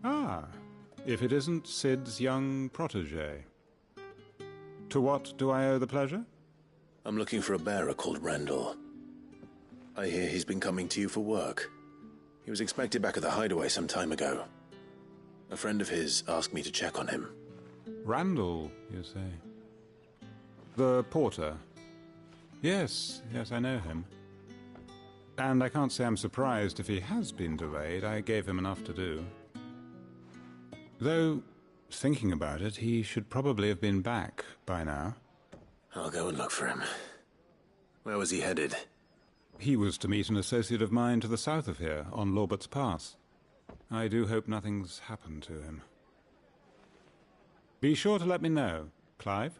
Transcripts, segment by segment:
Ah, if it isn't Sid's young protege. To what do I owe the pleasure? I'm looking for a bearer called Randall. I hear he's been coming to you for work. He was expected back at the hideaway some time ago. A friend of his asked me to check on him. Randall, you say? The porter? Yes, I know him. And I can't say I'm surprised if he has been delayed. I gave him enough to do. Though, thinking about it, he should probably have been back by now. I'll go and look for him. Where was he headed? He was to meet an associate of mine to the south of here, on Lorbert's Pass. I do hope nothing's happened to him. Be sure to let me know, Clive.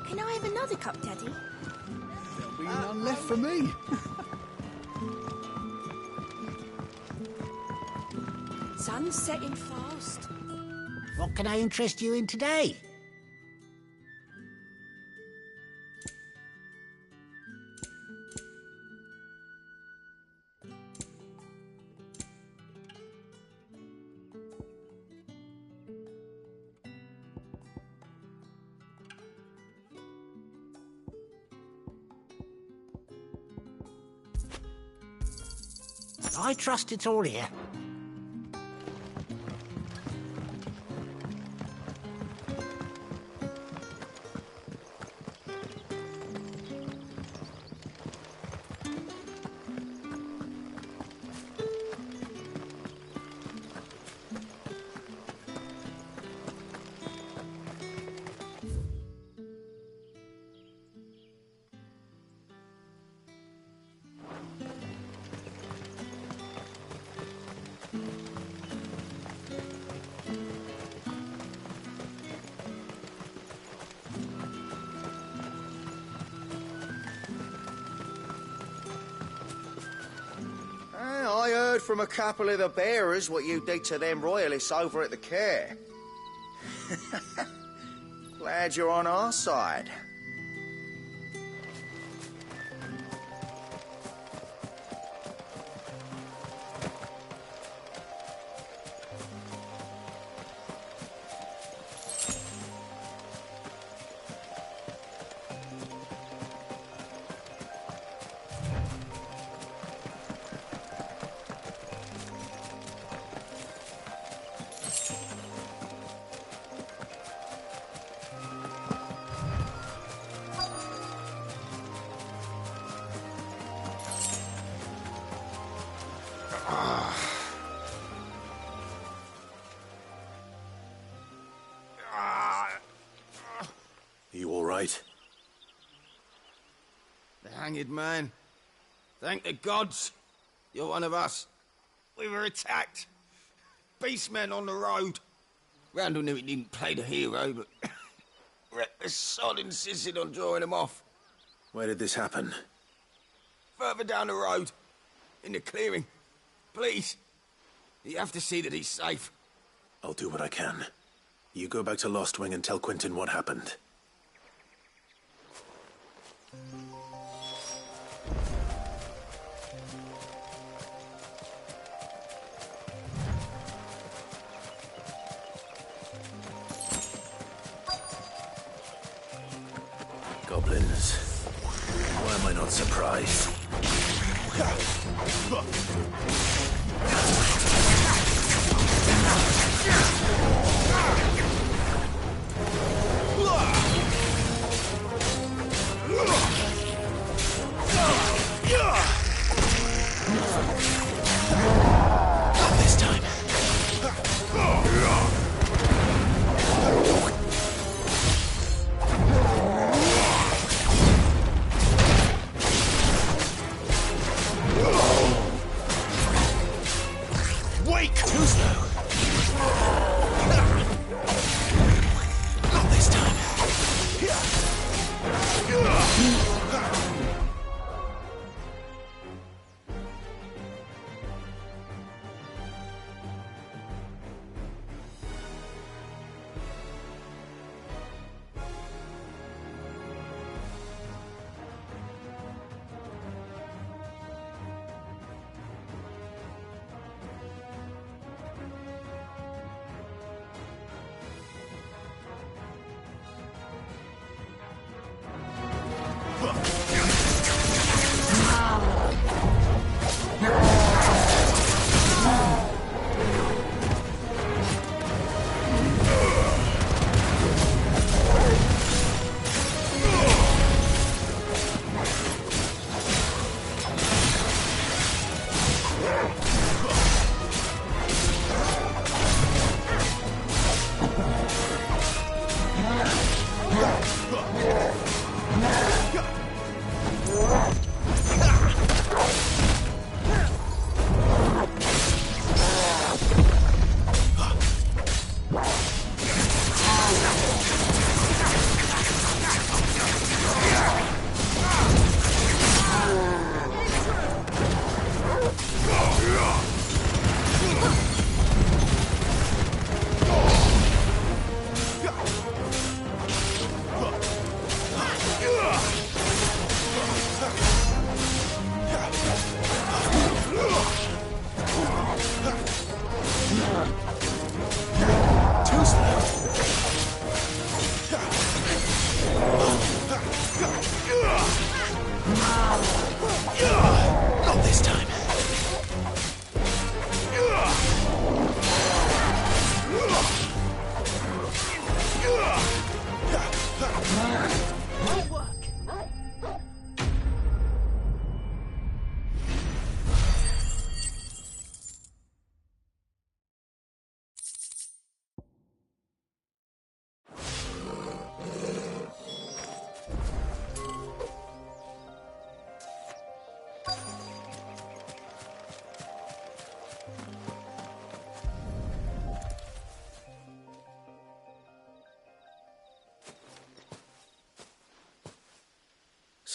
Can I have another cup, Daddy? There'll be none left for me. Sun's setting fast. What can I interest you in today? I trust it's all here. I heard from a couple of the bearers what you did to them royalists over at the care. Glad you're on our side. You all right? The hanged man. Thank the gods. You're one of us. We were attacked. Beastmen on the road. Randall knew he didn't play the hero, but reckless sod insisted on drawing him off. Where did this happen? Further down the road. In the clearing. Please. You have to see that he's safe. I'll do what I can. You go back to Lost Wing and tell Quentin what happened. Goblins. Why am I not surprised? Not this time.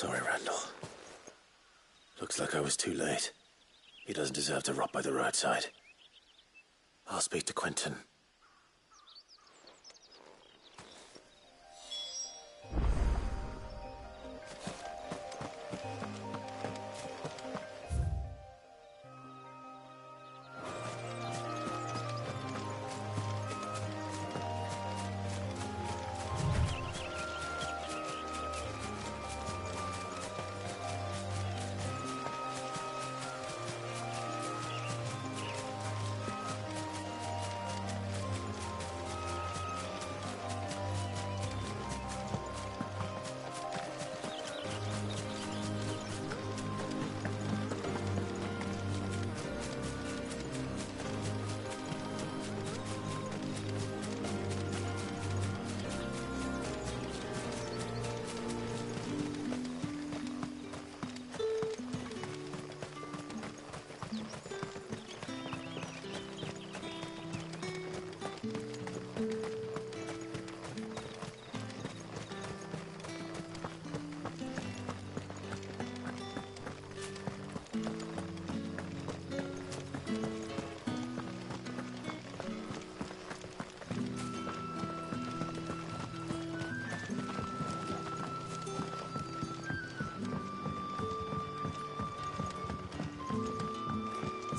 Sorry, Randall. Looks like I was too late. He doesn't deserve to rot by the roadside. I'll speak to Quentin.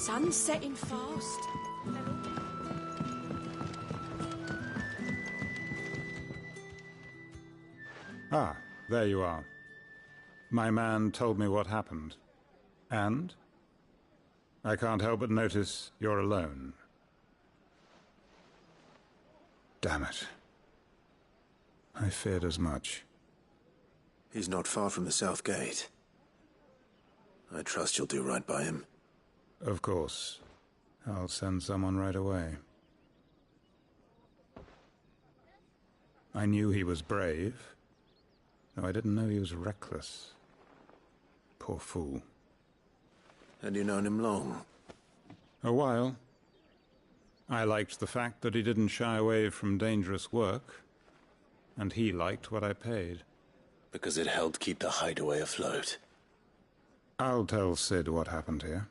Sun's setting fast. Ah, there you are. My man told me what happened. And? I can't help but notice you're alone. Damn it. I feared as much. He's not far from the south gate. I trust you'll do right by him. Of course. I'll send someone right away. I knew he was brave, though I didn't know he was reckless. Poor fool. Had you known him long? A while. I liked the fact that he didn't shy away from dangerous work, and he liked what I paid. Because it helped keep the hideaway afloat. I'll tell Sid what happened here.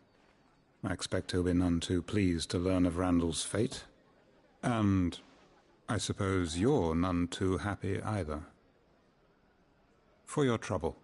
I expect he'll be none too pleased to learn of Randall's fate. And I suppose you're none too happy either. For your trouble.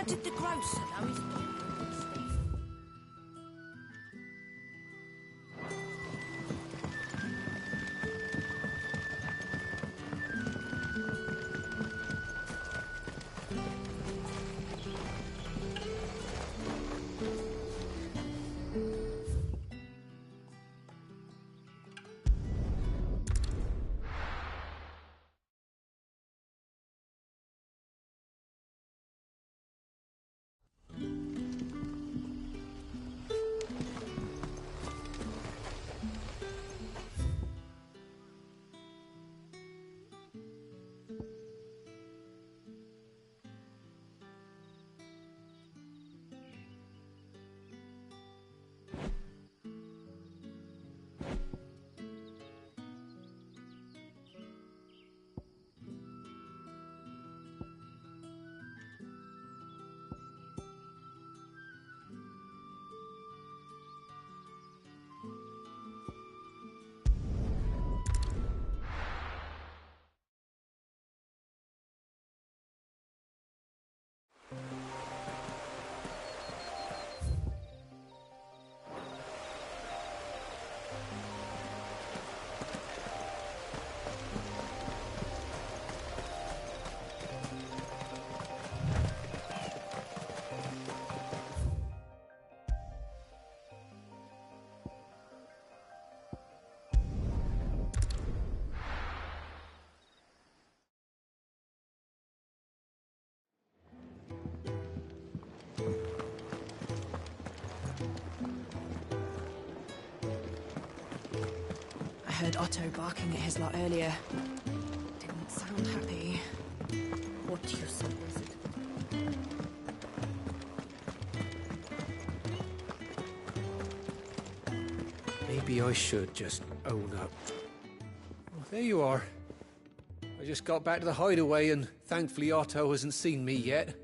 Did the grocer know his dog was Steve? I heard Otto barking at his lot earlier. Didn't sound happy. What use was it? Maybe I should just own up. Well, there you are. I just got back to the hideaway and thankfully Otto hasn't seen me yet.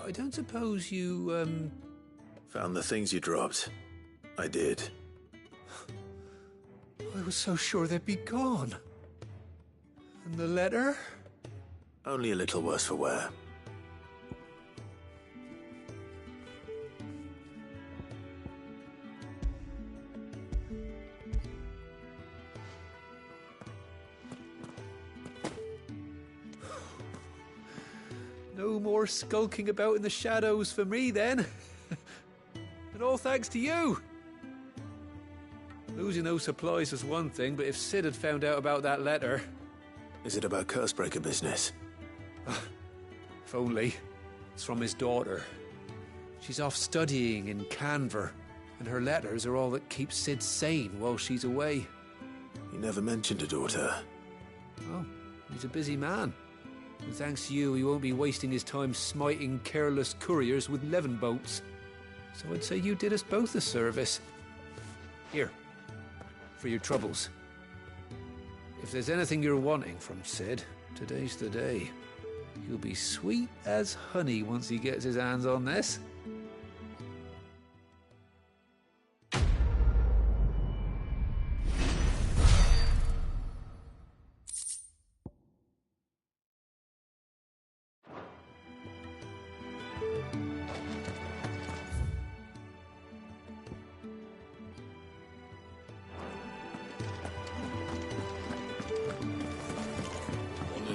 I don't suppose you, Found the things you dropped. I did. I was so sure they'd be gone. And the letter? Only a little worse for wear. No more skulking about in the shadows for me, then. And all thanks to you. Losing those supplies was one thing, but if Sid had found out about that letter... Is it about Cursebreaker business? If only. It's from his daughter. She's off studying in Canver, and her letters are all that keeps Sid sane while she's away. You never mentioned a daughter. Oh, he's a busy man. And thanks to you, he won't be wasting his time smiting careless couriers with levin boats. So I'd say you did us both a service. Here, for your troubles. If there's anything you're wanting from Sid, today's the day. He'll be sweet as honey once he gets his hands on this.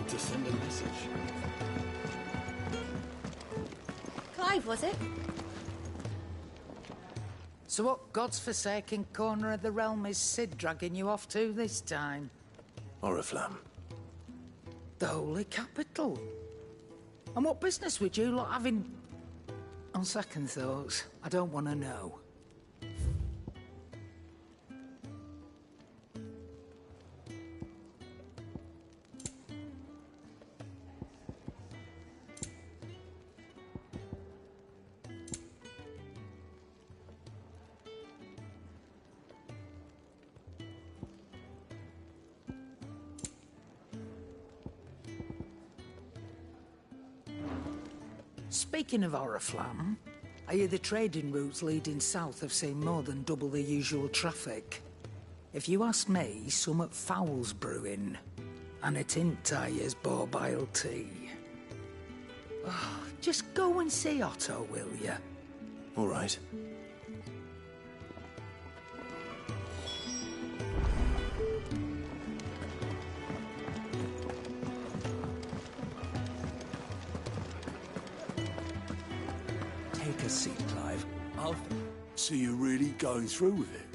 To send a message. Clive, was it? So what god's forsaken corner of the realm is Sid dragging you off to this time? Oriflamme. The Holy Capital. And what business would you lot have in... On second thoughts, I don't want to know. Speaking of Oriflamme, I hear the trading routes leading south have seen more than double the usual traffic. If you ask me, summat foul's brewing, and it ain't Tyre's borbile tea. Just go and see Otto, will you? All right. Take a seat, Clive. So you're really going through with it?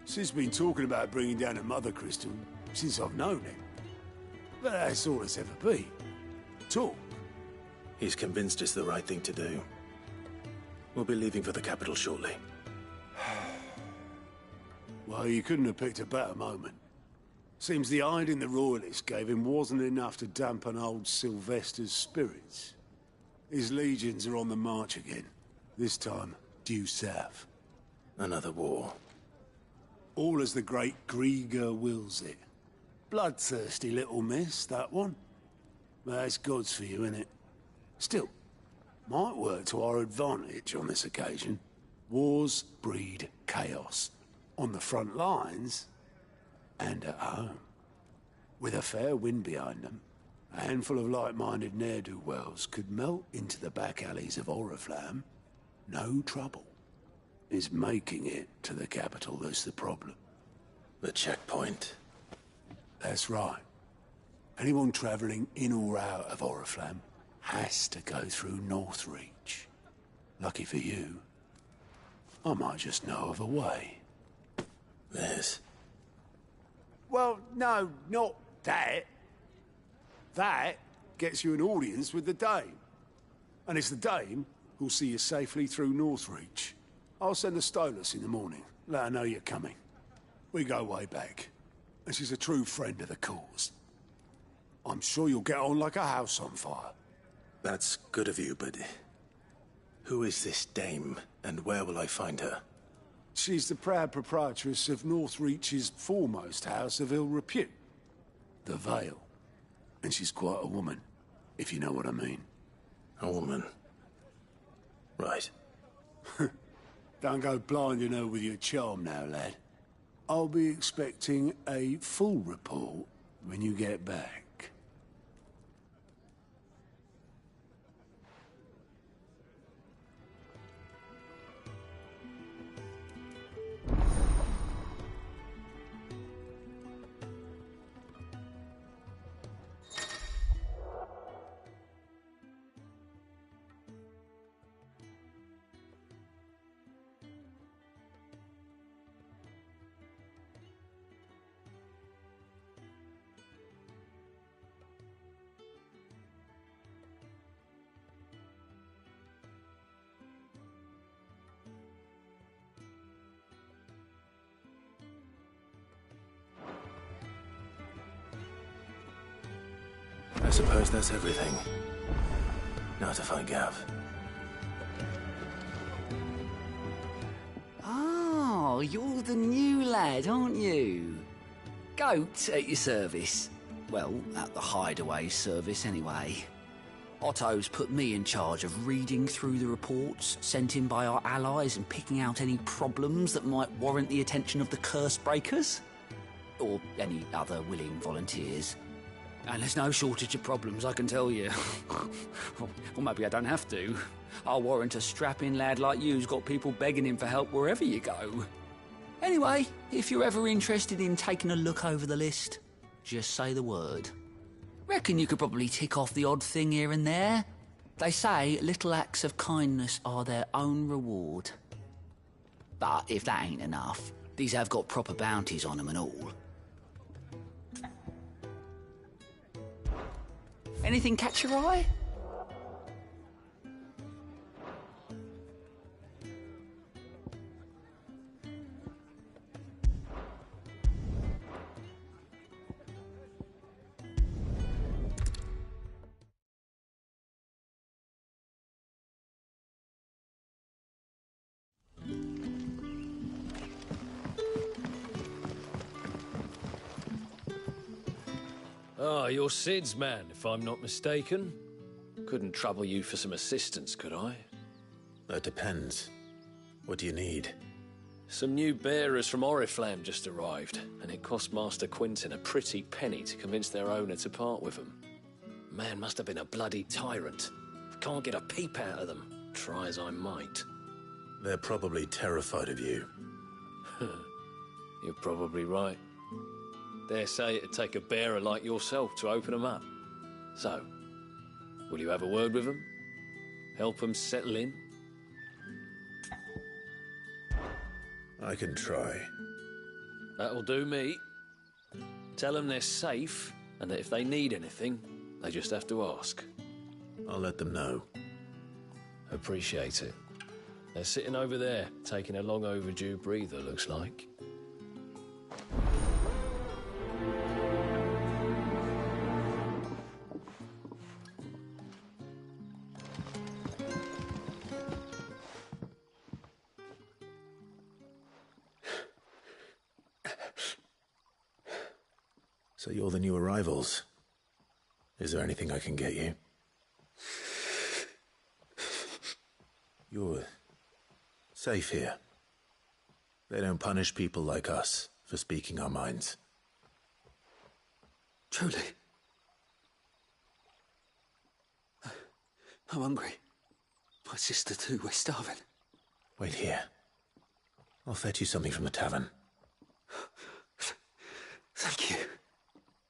Sid's been talking about bringing down a mother crystal since I've known him. But that's all it's ever been. Talk. He's convinced it's the right thing to do. We'll be leaving for the capital shortly. Well, you couldn't have picked a better moment. Seems the hiding the Royalists gave him wasn't enough to dampen old Sylvester's spirits. His legions are on the march again. This time, due south. Another war. All as the great Grieger wills it. Bloodthirsty little miss, that one. But that's God's for you, innit? Still, might work to our advantage on this occasion. Wars breed chaos. On the front lines, and at home. With a fair wind behind them, a handful of like-minded ne'er-do-wells could melt into the back alleys of Oriflamme. No trouble. It's making it to the capital that's the problem. The checkpoint. That's right. Anyone travelling in or out of Oriflamme has to go through Northreach. Lucky for you, I might just know of a way. This? Well, no, not that. That gets you an audience with the Dame. And it's the Dame who'll see you safely through Northreach. I'll send the Stolas in the morning. Let her know you're coming. We go way back. And she's a true friend of the cause. I'm sure you'll get on like a house on fire. That's good of you, but... who is this Dame, and where will I find her? She's the proud proprietress of Northreach's foremost house of ill repute. The Vale. And she's quite a woman, if you know what I mean. A woman? Right. Don't go blinding her with your charm now, lad. I'll be expecting a full report when you get back. I suppose that's everything. Now to find Gav. Oh, you're the new lad, aren't you? Goat at your service. Well, at the Hideaway service, anyway. Otto's put me in charge of reading through the reports sent in by our allies and picking out any problems that might warrant the attention of the curse breakers. Or any other willing volunteers. And there's no shortage of problems, I can tell you. Or maybe I don't have to. I'll warrant a strapping lad like you's got people begging him for help wherever you go. Anyway, if you're ever interested in taking a look over the list, just say the word. Reckon you could probably tick off the odd thing here and there. They say little acts of kindness are their own reward. But if that ain't enough, these have got proper bounties on them and all. Anything catch your eye? Ah, you're Sid's man, if I'm not mistaken. Couldn't trouble you for some assistance, could I? That depends. What do you need? Some new bearers from Oriflamme just arrived, and it cost Master Quinton a pretty penny to convince their owner to part with them. Man must have been a bloody tyrant. Can't get a peep out of them, try as I might. They're probably terrified of you. You're probably right. Dare say it'd take a bearer like yourself to open them up. So, will you have a word with them? Help them settle in? I can try. That'll do me. Tell them they're safe, and that if they need anything, they just have to ask. I'll let them know. Appreciate it. They're sitting over there, taking a long overdue breather, looks like. So you're the new arrivals. Is there anything I can get you? You're safe here. They don't punish people like us for speaking our minds. Truly. I'm hungry. My sister too, we're starving. Wait here. I'll fetch you something from the tavern. Thank you.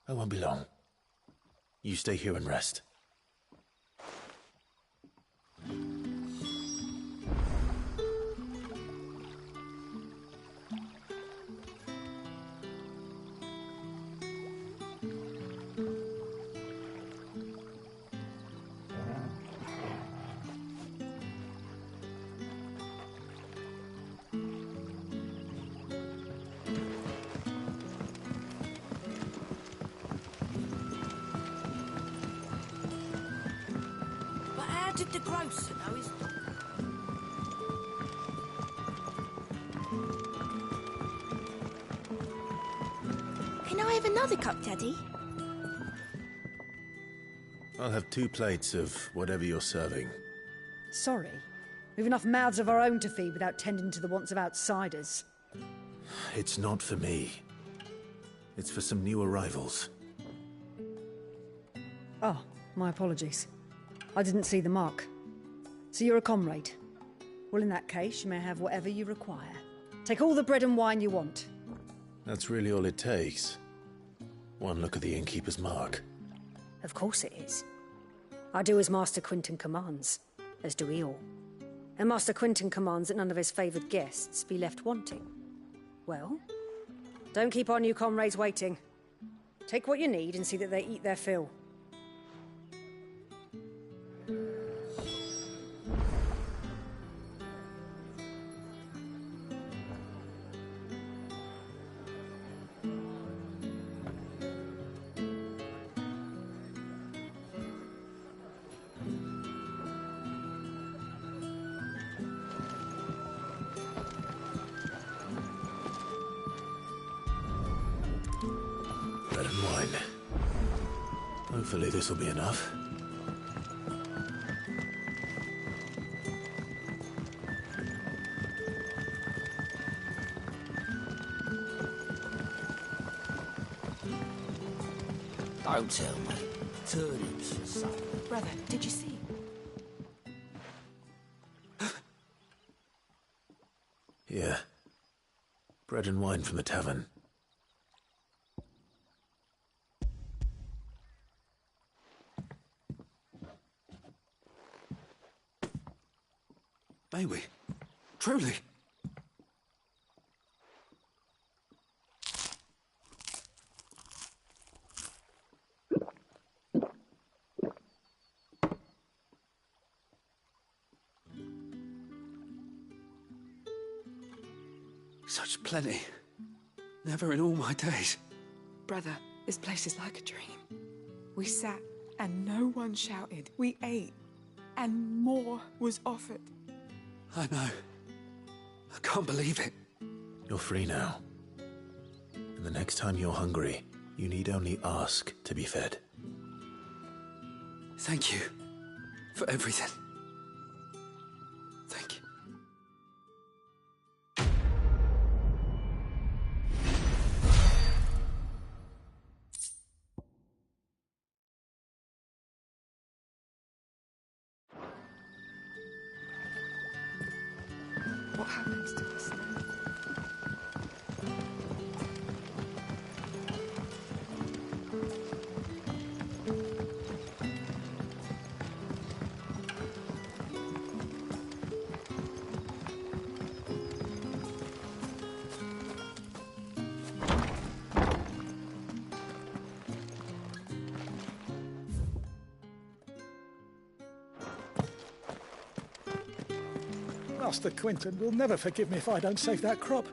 I won't be long. You stay here and rest. Did the grocer know his... Can I have another cup, Daddy? I'll have 2 plates of whatever you're serving. Sorry. We've enough mouths of our own to feed without tending to the wants of outsiders. It's not for me. It's for some new arrivals. Oh, my apologies. I didn't see the mark. So you're a comrade. Well, in that case, you may have whatever you require. Take all the bread and wine you want. That's really all it takes. One look at the innkeeper's mark. Of course it is. I do as Master Quinton commands, as do we all. And Master Quinton commands that none of his favoured guests be left wanting. Well, don't keep our new comrades waiting. Take what you need and see that they eat their fill. Bread and wine. Hopefully this will be enough. Don't tell me. Turnips for supper. Brother, did you see? Here. Bread and wine from the tavern. May we? Truly? Such plenty. Never in all my days. Brother, this place is like a dream. We sat and no one shouted. We ate and more was offered. I know. I can't believe it. You're free now. And the next time you're hungry, you need only ask to be fed. Thank you for everything. Thank you. What happens to us now? Master Quinton will never forgive me if I don't save that crop.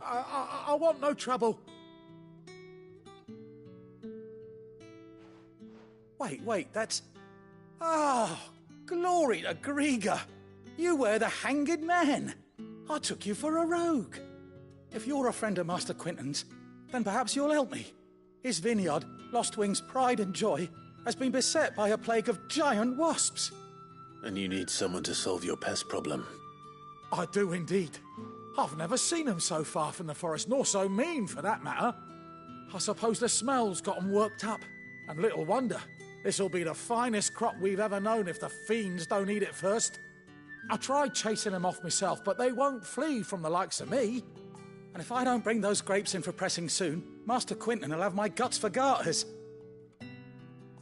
I want no trouble. Wait, that's... Ah, glory to Grieger. You were the hanged man. I took you for a rogue. If you're a friend of Master Quinton's, then perhaps you'll help me. His vineyard, Lost Wing's pride and joy, has been beset by a plague of giant wasps. And you need someone to solve your pest problem. I do indeed. I've never seen them so far from the forest, nor so mean, for that matter. I suppose the smell's got 'em worked up. And little wonder. This'll be the finest crop we've ever known if the fiends don't eat it first. I tried chasing them off myself, but they won't flee from the likes of me. And if I don't bring those grapes in for pressing soon, Master Quinton will have my guts for garters.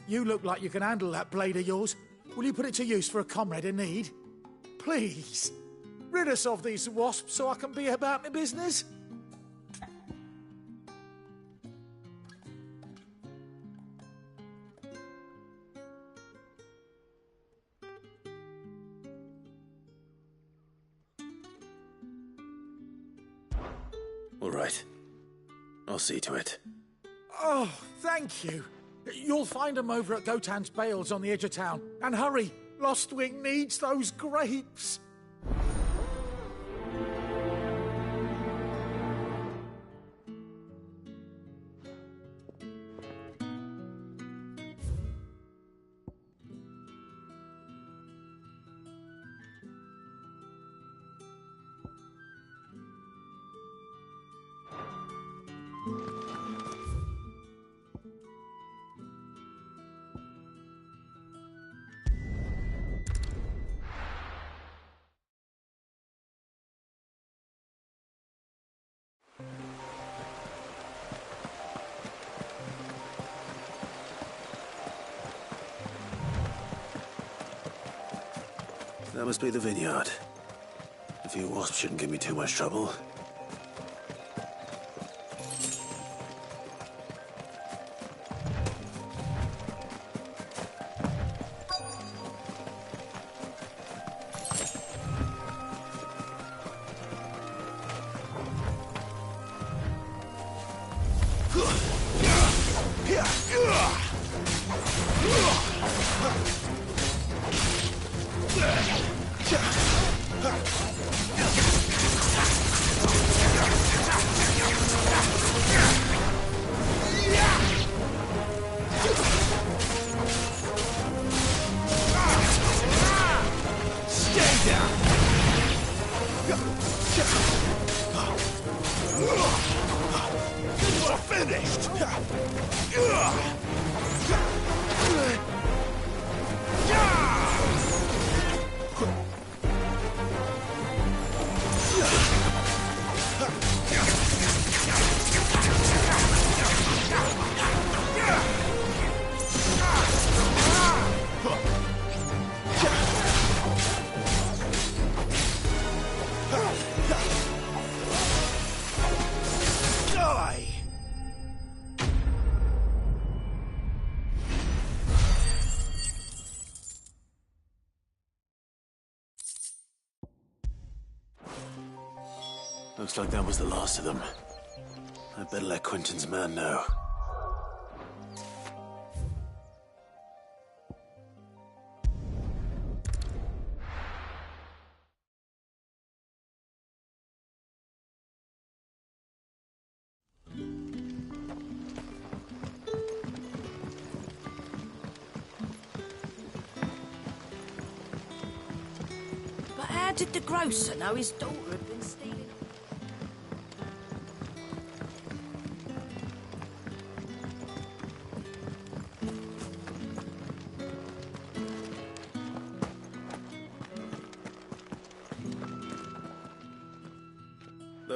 You look like you can handle that blade of yours. Will you put it to use for a comrade in need? Please, rid us of these wasps so I can be about my business. All right. I'll see to it. Oh, thank you. You'll find them over at Gotan's Bales on the edge of town. And hurry, Lost Wing needs those grapes. That must be the vineyard. A few wasps shouldn't give me too much trouble. Looks like that was the last of them. I'd better let Quinton's man know. But how did the grocer know his daughter had been stealing?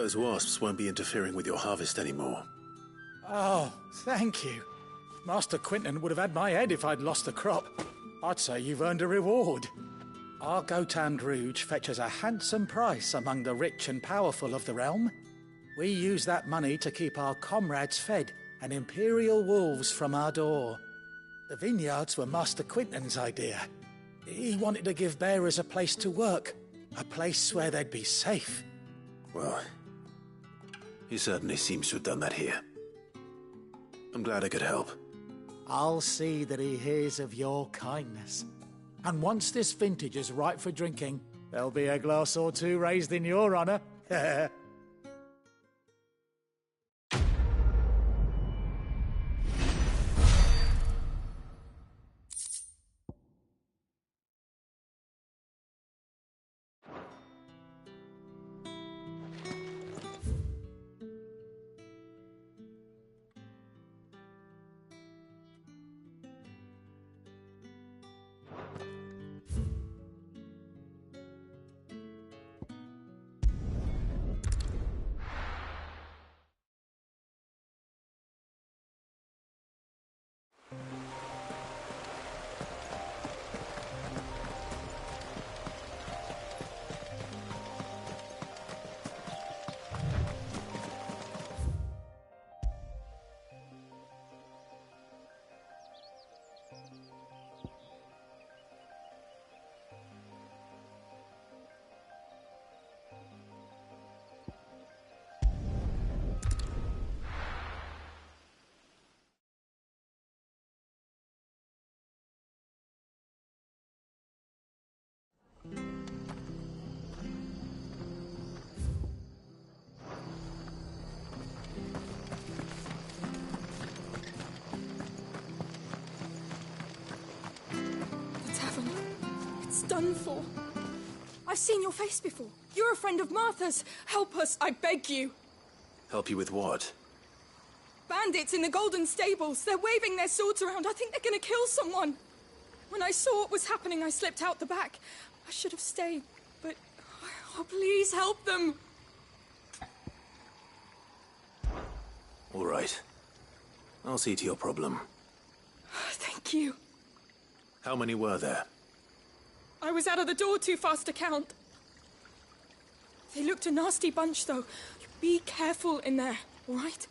Those wasps won't be interfering with your harvest anymore. Oh, thank you. Master Quinton would have had my head if I'd lost the crop. I'd say you've earned a reward. Our Gotand Rouge fetches a handsome price among the rich and powerful of the realm. We use that money to keep our comrades fed and imperial wolves from our door. The vineyards were Master Quinton's idea. He wanted to give bearers a place to work, a place where they'd be safe. Well, he certainly seems to have done that here. I'm glad I could help. I'll see that he hears of your kindness. And once this vintage is ripe for drinking, there'll be a glass or two raised in your honour. Done for. I've seen your face before. You're a friend of Martha's. Help us, I beg you. Help you with what? Bandits in the Golden Stables. They're waving their swords around. I think they're going to kill someone. When I saw what was happening, I slipped out the back. I should have stayed, but... Oh, please help them. All right. I'll see to your problem. Thank you. How many were there? I was out of the door too fast to count. They looked a nasty bunch, though. Be careful in there, all right?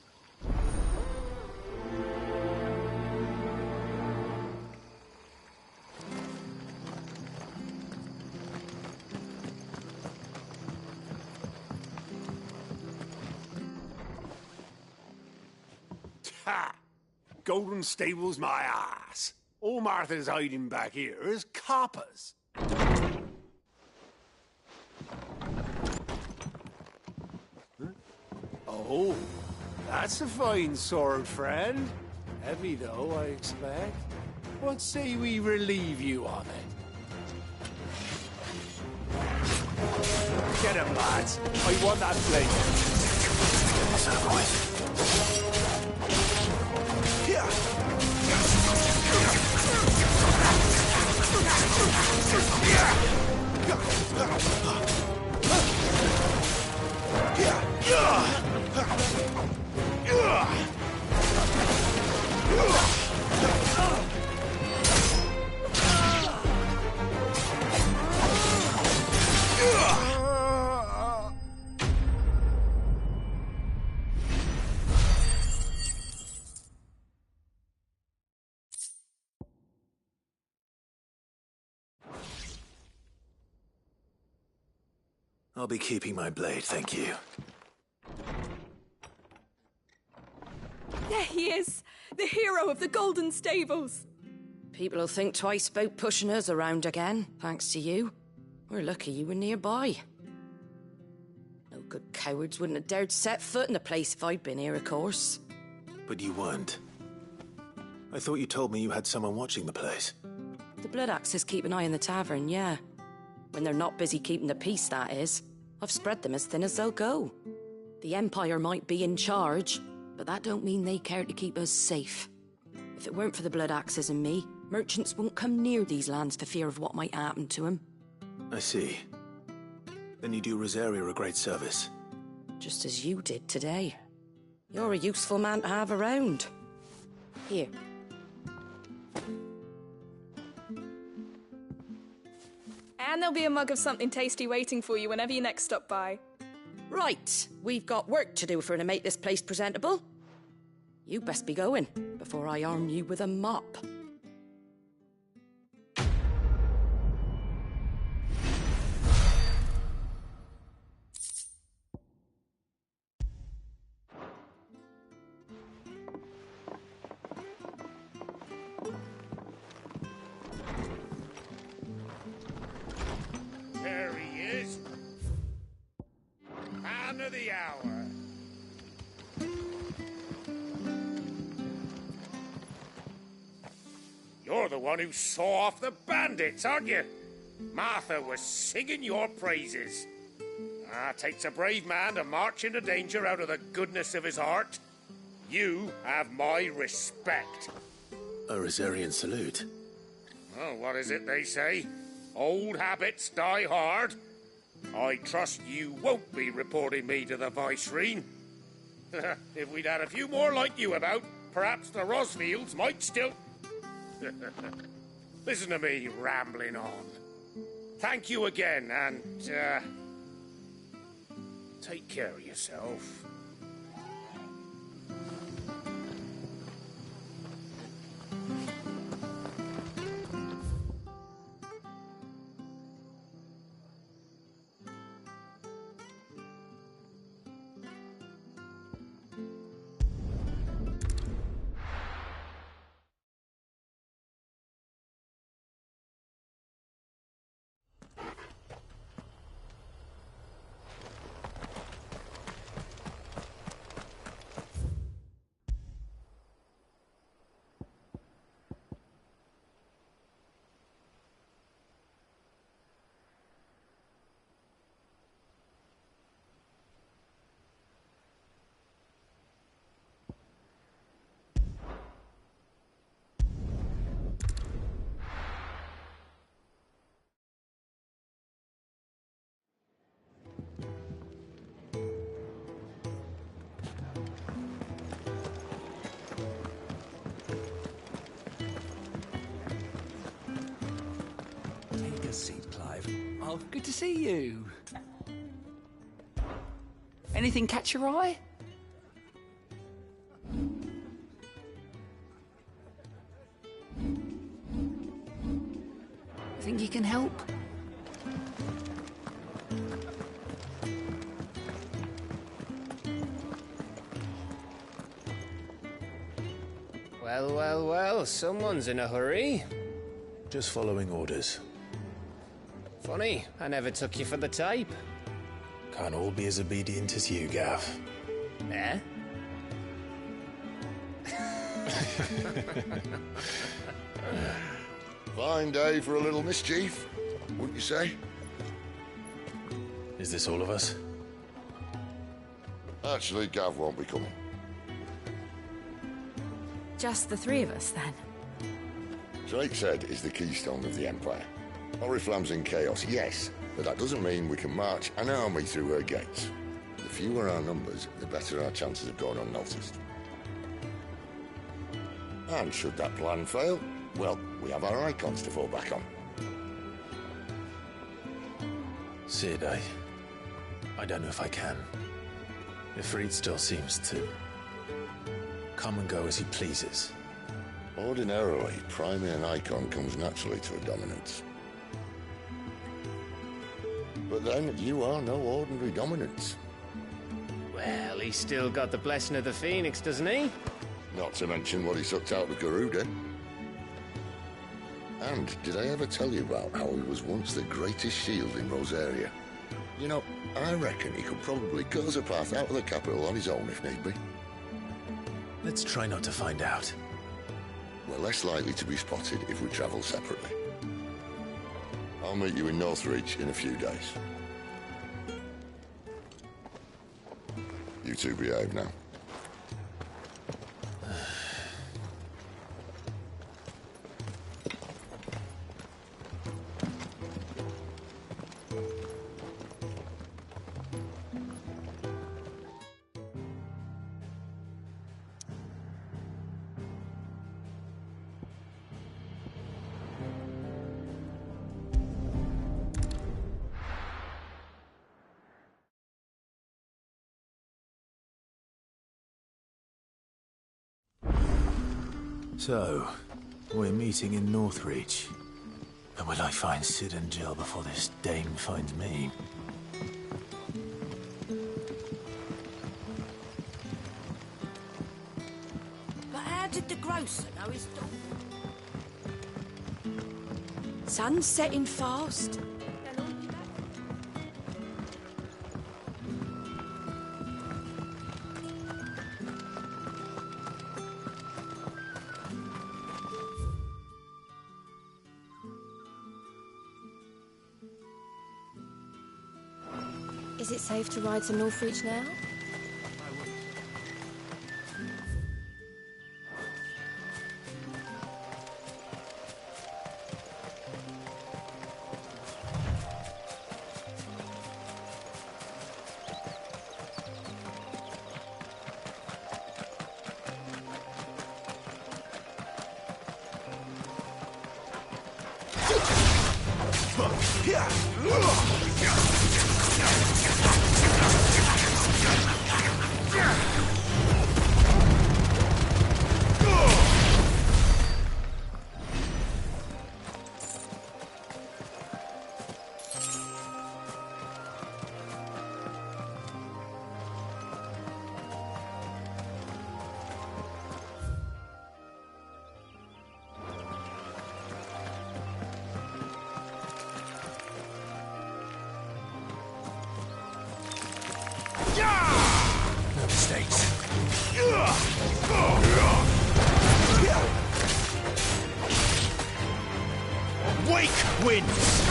Ha! Golden Stables my ass. All Martha's hiding back here is coppers. Huh? Oh, that's a fine sword, friend. Heavy, though, I expect. What say we relieve you of it? Get him, lads. I want that blade. Here. I'll be keeping my blade, thank you. There he is, the hero of the Golden Stables. People will think twice about pushing us around again, thanks to you. We're lucky you were nearby. No good cowards wouldn't have dared set foot in the place if I'd been here, of course. But you weren't. I thought you told me you had someone watching the place. The Blood Axes keep an eye on the tavern, yeah. When they're not busy keeping the peace, that is. I've spread them as thin as they'll go. The Empire might be in charge, but that don't mean they care to keep us safe. If it weren't for the Blood Axes and me, merchants won't come near these lands for fear of what might happen to them. I see. Then you do Rosaria a great service. just as you did today. You're a useful man to have around. Here. And there'll be a mug of something tasty waiting for you whenever you next stop by. Right, we've got work to do for to make this place presentable. You best be going before I arm you with a mop. There he is. Man of the hour. You're the one who saw off the bandits, aren't you? Martha was singing your praises. Takes a brave man to march into danger out of the goodness of his heart. You have my respect. A Rosarian salute. Oh, what is it they say? Old habits die hard. I trust you won't be reporting me to the Viceroy. If we'd had a few more like you about, perhaps the Rosfields might still... Listen to me rambling on. Thank you again, and, take care of yourself. Take a seat, Clive. Oh, good to see you. Anything catch your eye? Think you can help? Well, well, well, someone's in a hurry. Just following orders. Funny, I never took you for the type. Can't all be as obedient as you, Gav. Eh? Fine day for a little mischief, wouldn't you say? Is this all of us? Actually, Gav won't be coming. Just the three of us, then? Drake's Head is the keystone of the Empire. Oriflamme's in chaos, yes, but that doesn't mean we can march an army through her gates. The fewer our numbers, the better our chances of going unnoticed. And should that plan fail, well, we have our icons to fall back on. Sid, I don't know if I can. Ifrit still seems to come and go as he pleases. Ordinarily, priming an icon comes naturally to a dominance. But then, you are no ordinary dominance. Well, he's still got the blessing of the Phoenix, doesn't he? Not to mention what he sucked out of Garuda. And did I ever tell you about how he was once the greatest shield in Rosaria? You know, I reckon he could probably cut us a path out of the capital on his own if need be. Let's try not to find out. We're less likely to be spotted if we travel separately. I'll meet you in Northreach in a few days. You two behave now. So, we're meeting in Northreach. And will I find Sid and Jill before this dame finds me? But how did the grocer know his dog? Sun's setting fast. Is it safe to ride to Northreach now? No mistakes. Wake wins!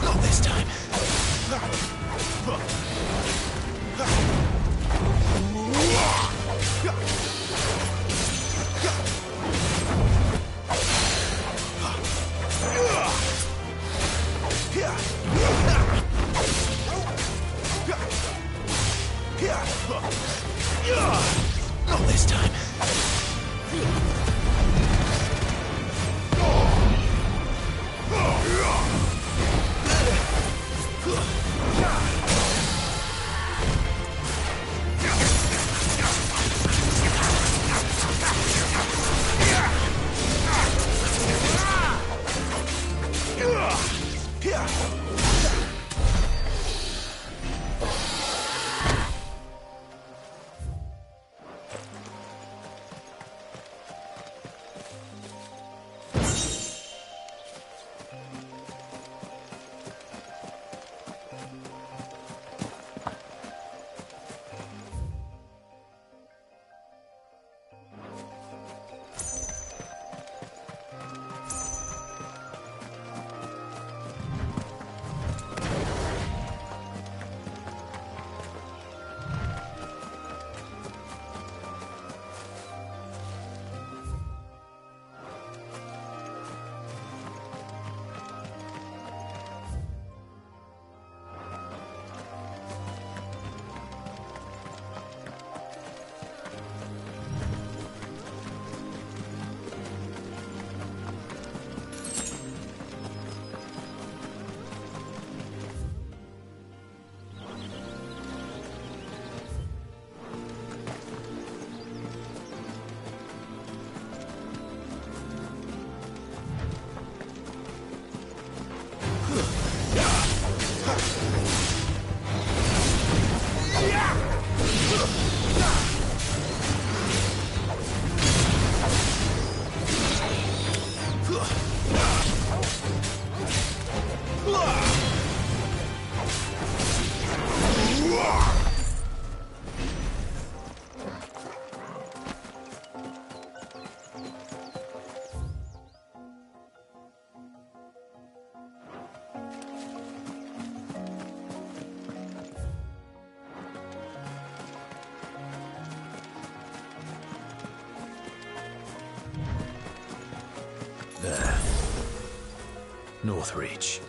Not this time. Not this time. There. Northreach.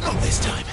Not this time.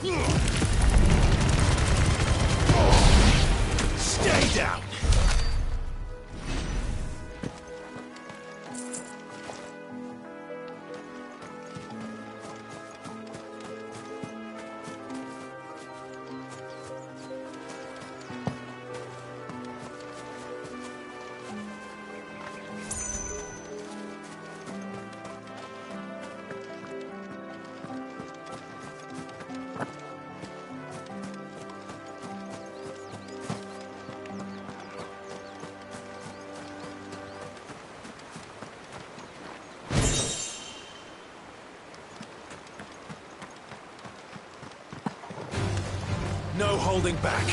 Stay down! No holding back.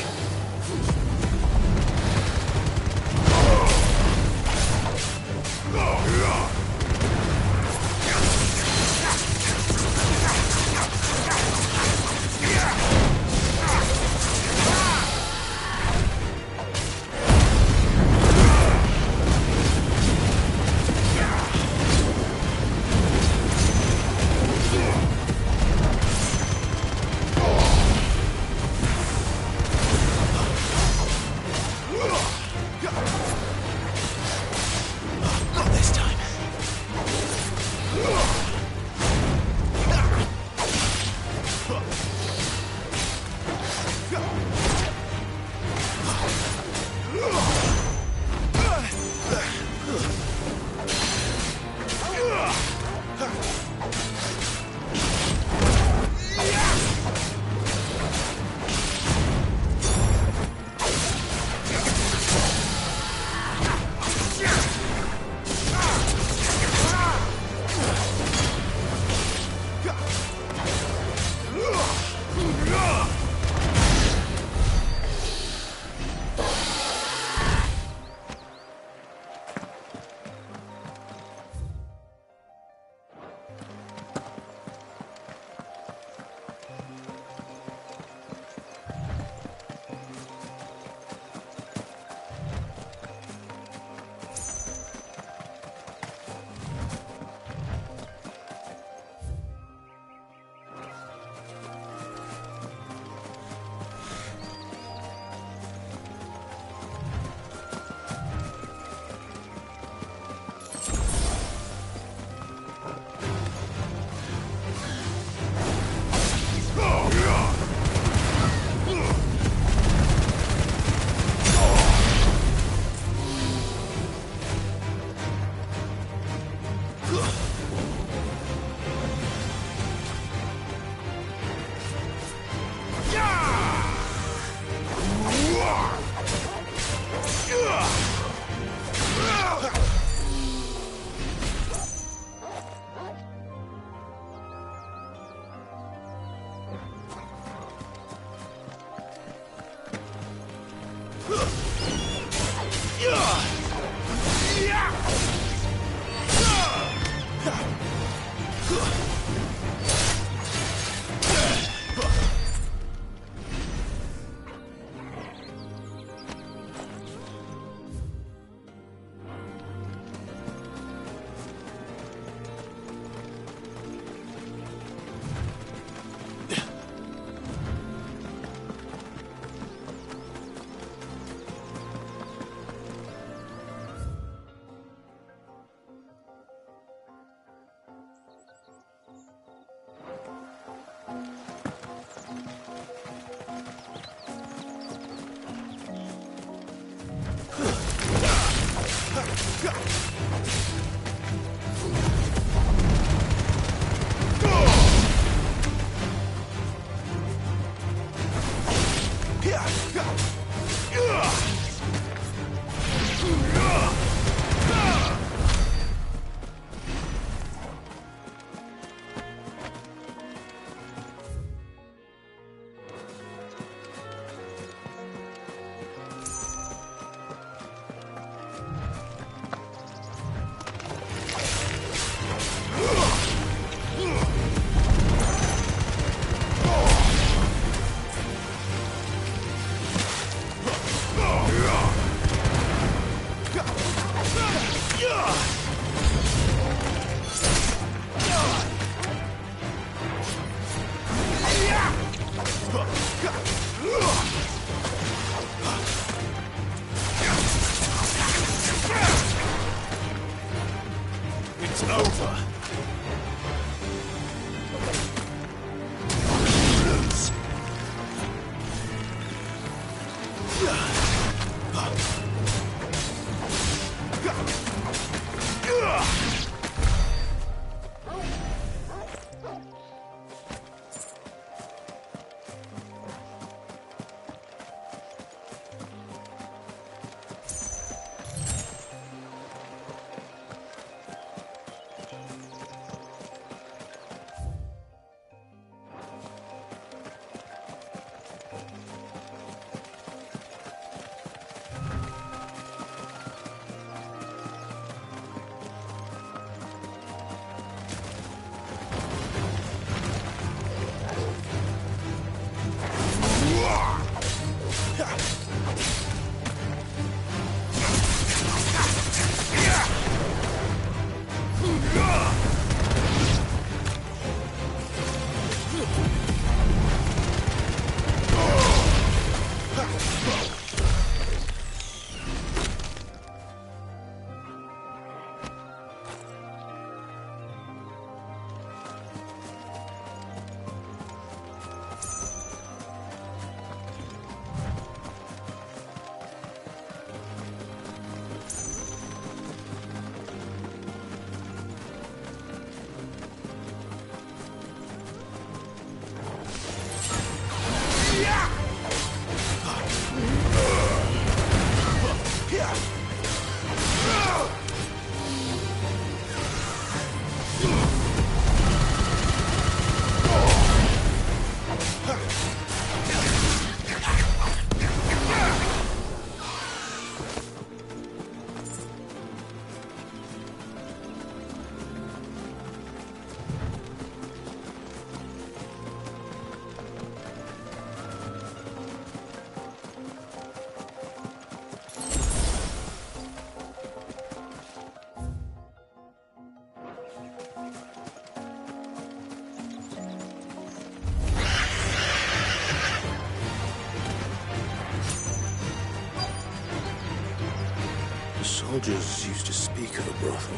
Soldiers used to speak of a brothel,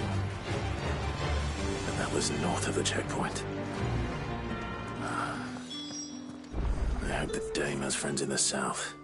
but that was north of the checkpoint. I hope the Dame has friends in the south.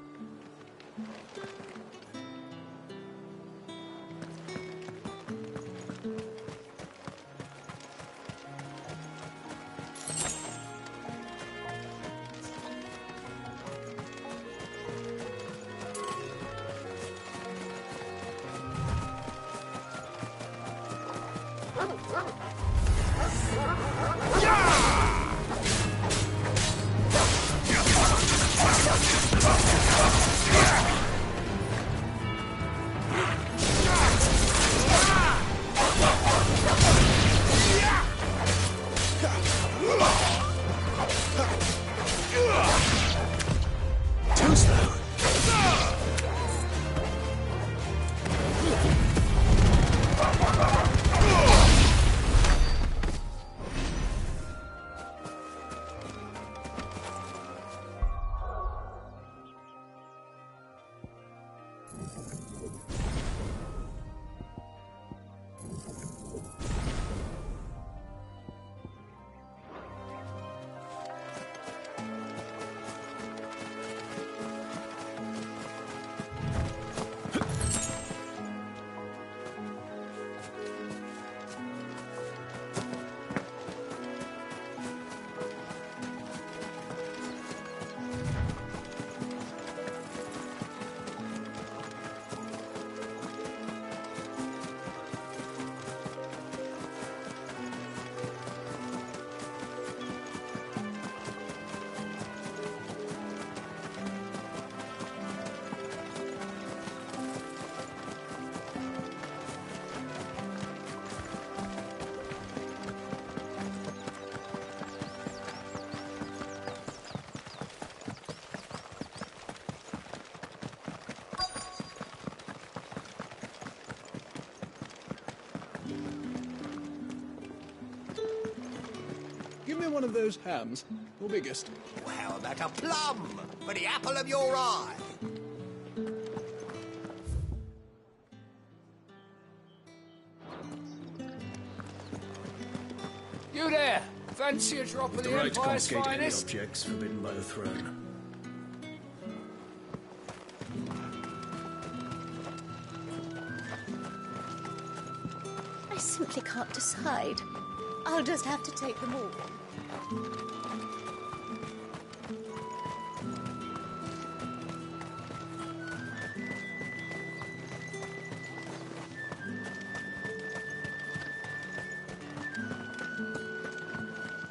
Too slow. Give me one of those hams, your biggest. Well, how about a plum for the apple of your eye? You there! Fancy a drop of the Empire's finest? objects forbidden by the throne. I simply can't decide. I'll just have to take them all.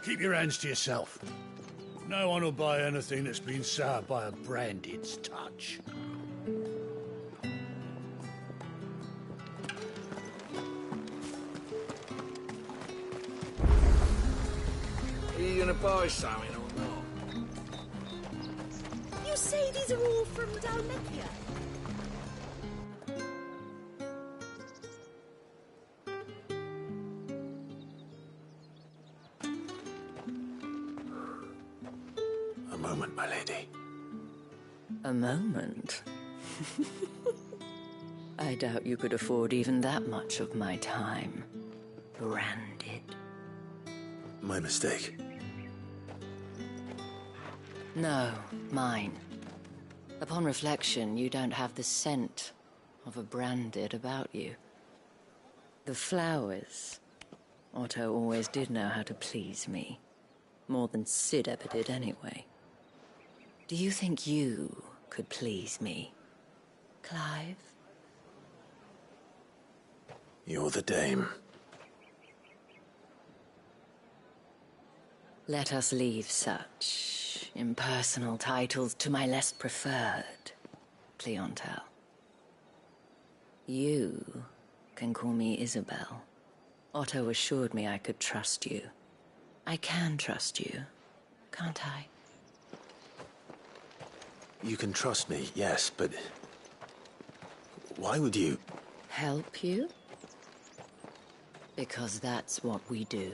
Keep your hands to yourself. No one will buy anything that's been soured by a branded's touch. Are you gonna buy something or not? You say these are all from Dalmatia? A moment, my lady. A moment? I doubt you could afford even that much of my time. Branded. My mistake. No, mine. Upon reflection, you don't have the scent of a branded about you. The flowers. Otto always did know how to please me. More than Sid ever did anyway. Do you think you could please me, Clive? You're the Dame. Let us leave such impersonal titles to my less preferred clientele. You can call me Isabel. Otto assured me I could trust you. I can trust you, can't I? You can trust me, yes, but... why would you... Help you? Because that's what we do.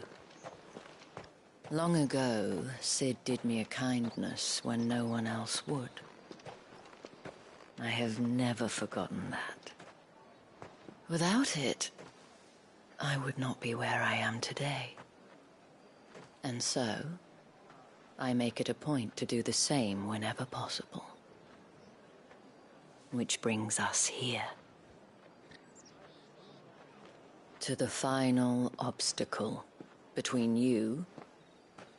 Long ago, Sid did me a kindness when no one else would. I have never forgotten that. Without it, I would not be where I am today. And so, I make it a point to do the same whenever possible. Which brings us here. To the final obstacle between you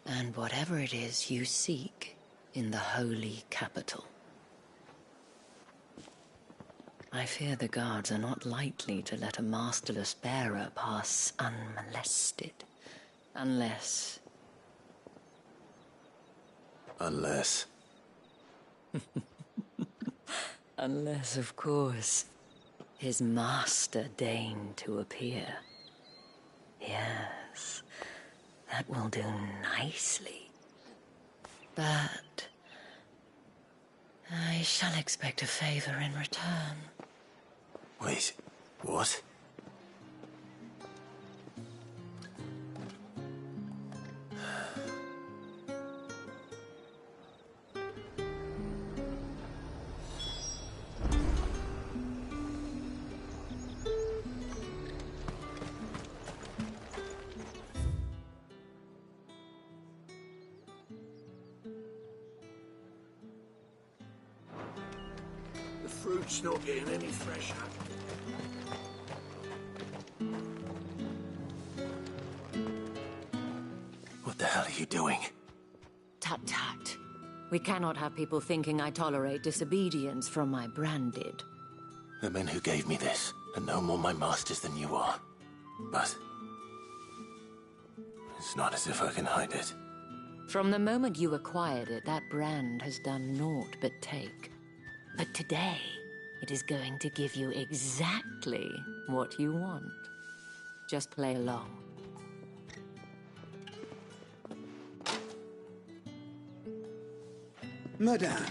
and whatever it is you seek in the holy capital. I fear the guards are not likely to let a masterless bearer pass unmolested. Unless... Unless... Unless, of course, his master deigned to appear. Yes, that will do nicely. But... I shall expect a favor in return. Wait, what? The fruit's not getting any fresher. What the hell are you doing? Tut-tut. We cannot have people thinking I tolerate disobedience from my branded. The men who gave me this are no more my masters than you are. But... it's not as if I can hide it. From the moment you acquired it, that brand has done naught but take. But today, it is going to give you exactly what you want. Just play along. Madame,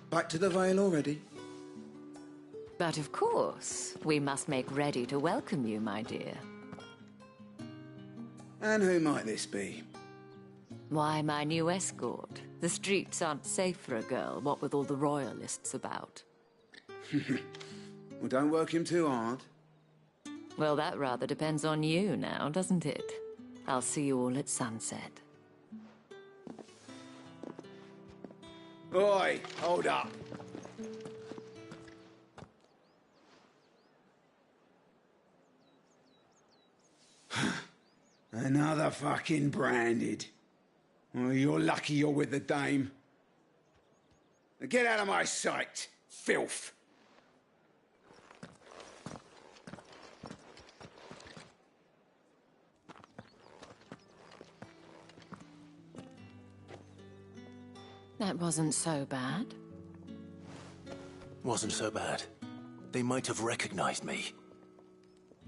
back to the Vale already? But of course, we must make ready to welcome you, my dear. And who might this be? Why, my new escort. The streets aren't safe for a girl, what with all the royalists about. Well, don't work him too hard. Well, that rather depends on you now, doesn't it? I'll see you all at sunset. Oi, hold up. Another fucking branded. Well, you're lucky you're with the dame. Now get out of my sight, filth. That wasn't so bad. Wasn't so bad. They might have recognized me.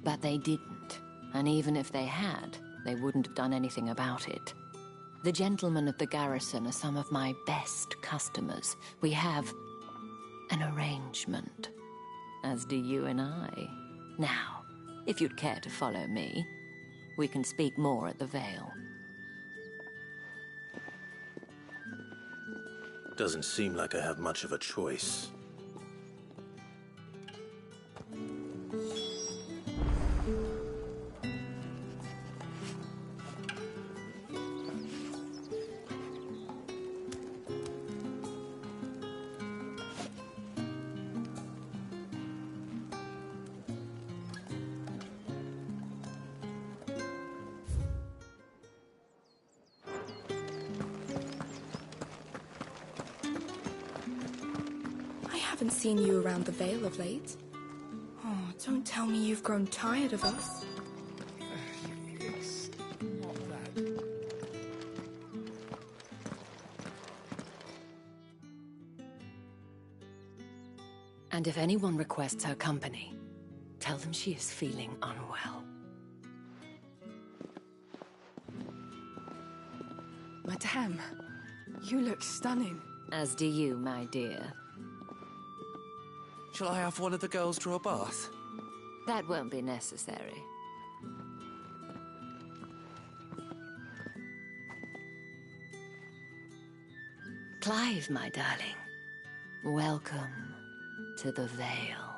But they didn't. And even if they had, they wouldn't have done anything about it. The gentlemen of the garrison are some of my best customers. We have an arrangement, as do you and I. Now, if you'd care to follow me, we can speak more at the Vale. Doesn't seem like I have much of a choice. I haven't seen you around the Vale of late. Oh, don't tell me you've grown tired of us. It's not that. And if anyone requests her company, tell them she is feeling unwell. Madame, you look stunning. As do you, my dear. Shall I have one of the girls draw a bath? That won't be necessary. Clive, my darling. Welcome to the Vale.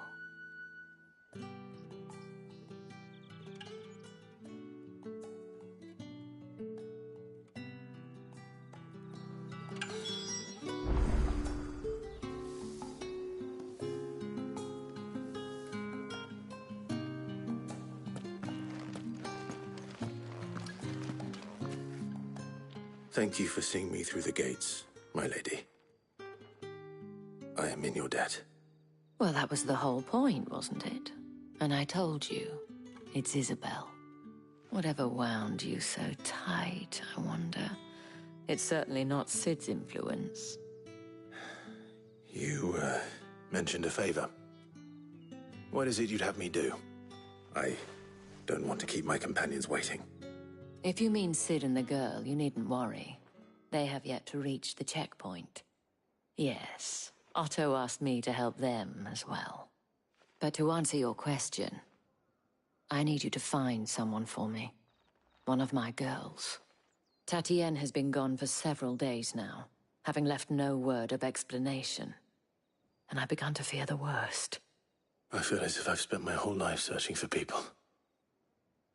Thank you for seeing me through the gates, my lady. I am in your debt. Well, that was the whole point, wasn't it? And I told you, it's Isabel. Whatever wound you so tight, I wonder. It's certainly not Sid's influence. You, mentioned a favor. What is it you'd have me do? I don't want to keep my companions waiting. If you mean Sid and the girl, you needn't worry. They have yet to reach the checkpoint. Yes, Otto asked me to help them as well. But to answer your question, I need you to find someone for me. One of my girls. Tatienne has been gone for several days now, having left no word of explanation. And I've begun to fear the worst. I feel as if I've spent my whole life searching for people.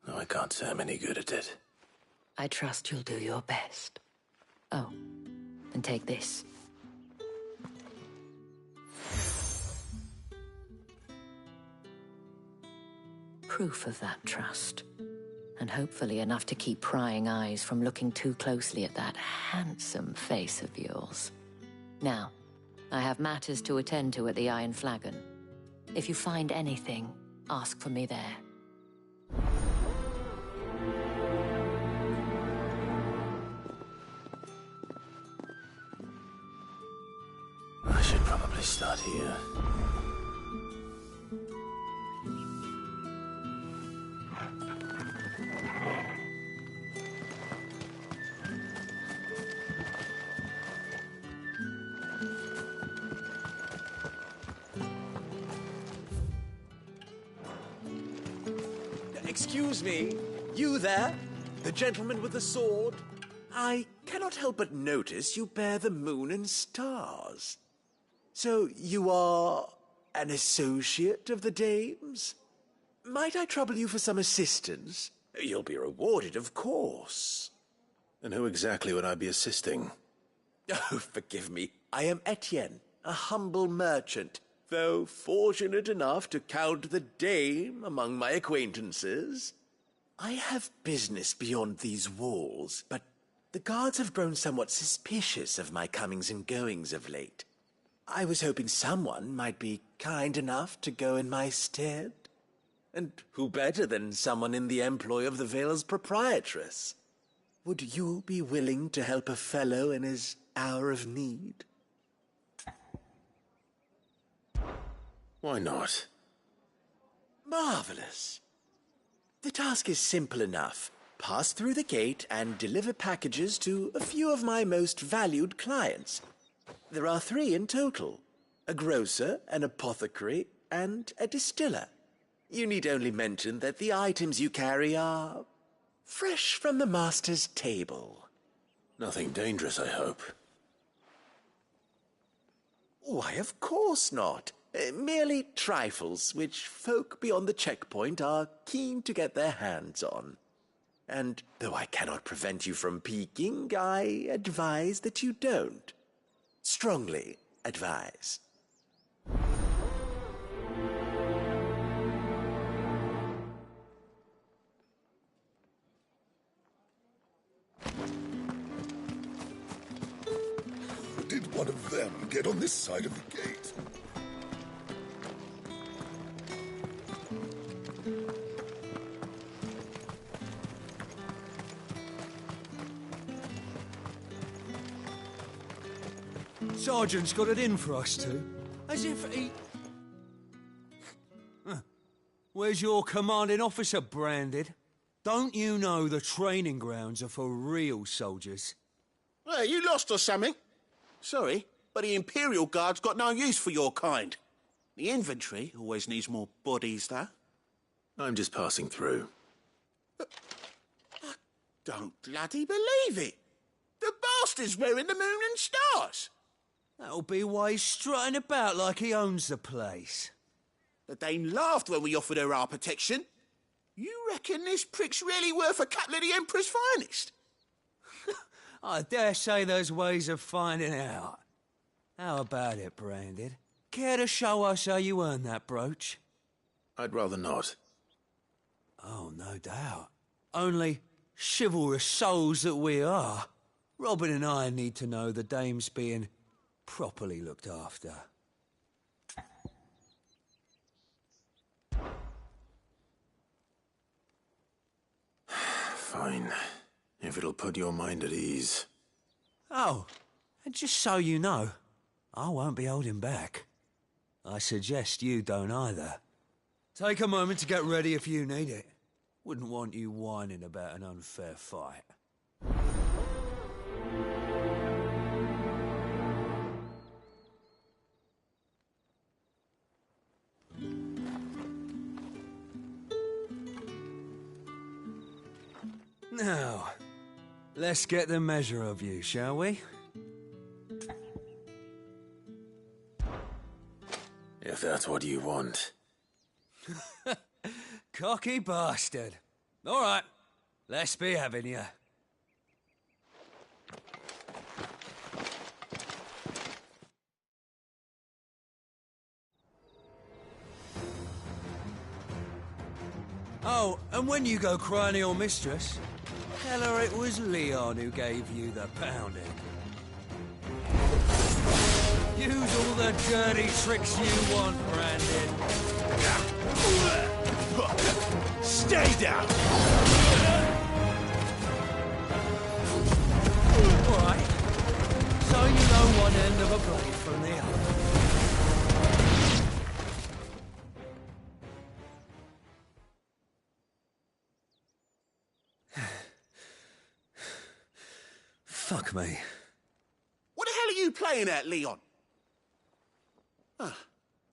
No, I can't say I'm any good at it. I trust you'll do your best. Oh, and take this. Proof of that trust. And hopefully enough to keep prying eyes from looking too closely at that handsome face of yours. Now, I have matters to attend to at the Iron Flagon. If you find anything, ask for me there. I should probably start here. Excuse me, you there? The gentleman with the sword? I cannot help but notice you bear the moon and stars. So you are an associate of the dames? Might I trouble you for some assistance? You'll be rewarded, of course. And who exactly would I be assisting? Oh, forgive me. I am Etienne, a humble merchant, though fortunate enough to count the dame among my acquaintances. I have business beyond these walls, but the guards have grown somewhat suspicious of my comings and goings of late. I was hoping someone might be kind enough to go in my stead. And who better than someone in the employ of the Vale's proprietress? Would you be willing to help a fellow in his hour of need? Why not? Marvelous. The task is simple enough. Pass through the gate and deliver packages to a few of my most valued clients. There are 3 in total: a grocer, an apothecary, and a distiller. You need only mention that the items you carry are fresh from the master's table. Nothing dangerous, I hope. Why, of course not. Merely trifles which folk beyond the checkpoint are keen to get their hands on. And though I cannot prevent you from peeking, I advise that you don't. Strongly advise. Did one of them get on this side of the gate? Sergeant's got it in for us two. As if he... Where's your commanding officer branded? Don't you know the training grounds are for real soldiers? Well, you lost or something? Sorry, but the Imperial Guard's got no use for your kind. The infantry always needs more bodies, though. I'm just passing through. I don't bloody believe it. The bastard's wearing the moon and stars. That'll be why he's strutting about like he owns the place. The dame laughed when we offered her our protection. You reckon this prick's really worth a couple of the Emperor's finest? I dare say there's ways of finding out. How about it, Branded? Care to show us how you earned that brooch? I'd rather not. Oh, no doubt. Only chivalrous souls that we are. Robin and I need to know the dame's being properly looked after. Fine. If it'll put your mind at ease. Oh, and just so you know, I won't be holding back. I suggest you don't either. Take a moment to get ready if you need it. Wouldn't want you whining about an unfair fight. Now, let's get the measure of you, shall we? If that's what you want. Cocky bastard. All right, let's be having you. Oh, and when you go crying to your mistress, tell her it was Leon who gave you the pounding. Use all the dirty tricks you want, Brandon. Stay down! All right. So you know one end of a blade from the other. Fuck me. What the hell are you playing at, Leon?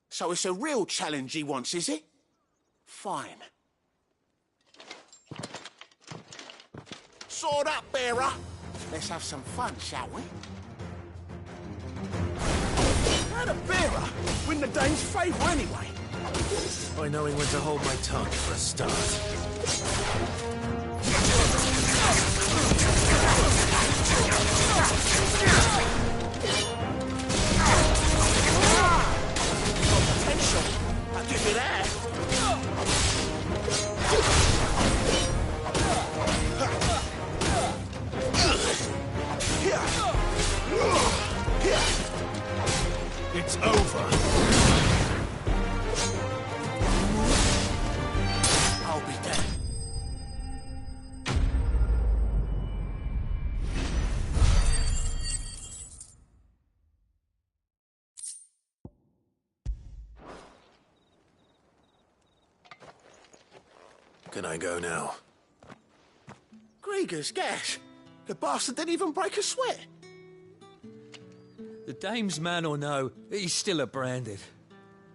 So it's a real challenge he wants, is it? Fine. Sword up, bearer. Let's have some fun, shall we? How the bearer win the dame's favour anyway? By knowing when to hold my tongue for a start. Potential. I'll give you that. It's over. I'll be dead. Can I go now? Grieger's gas. The bastard didn't even break a sweat. The dame's man or no, he's still a Branded.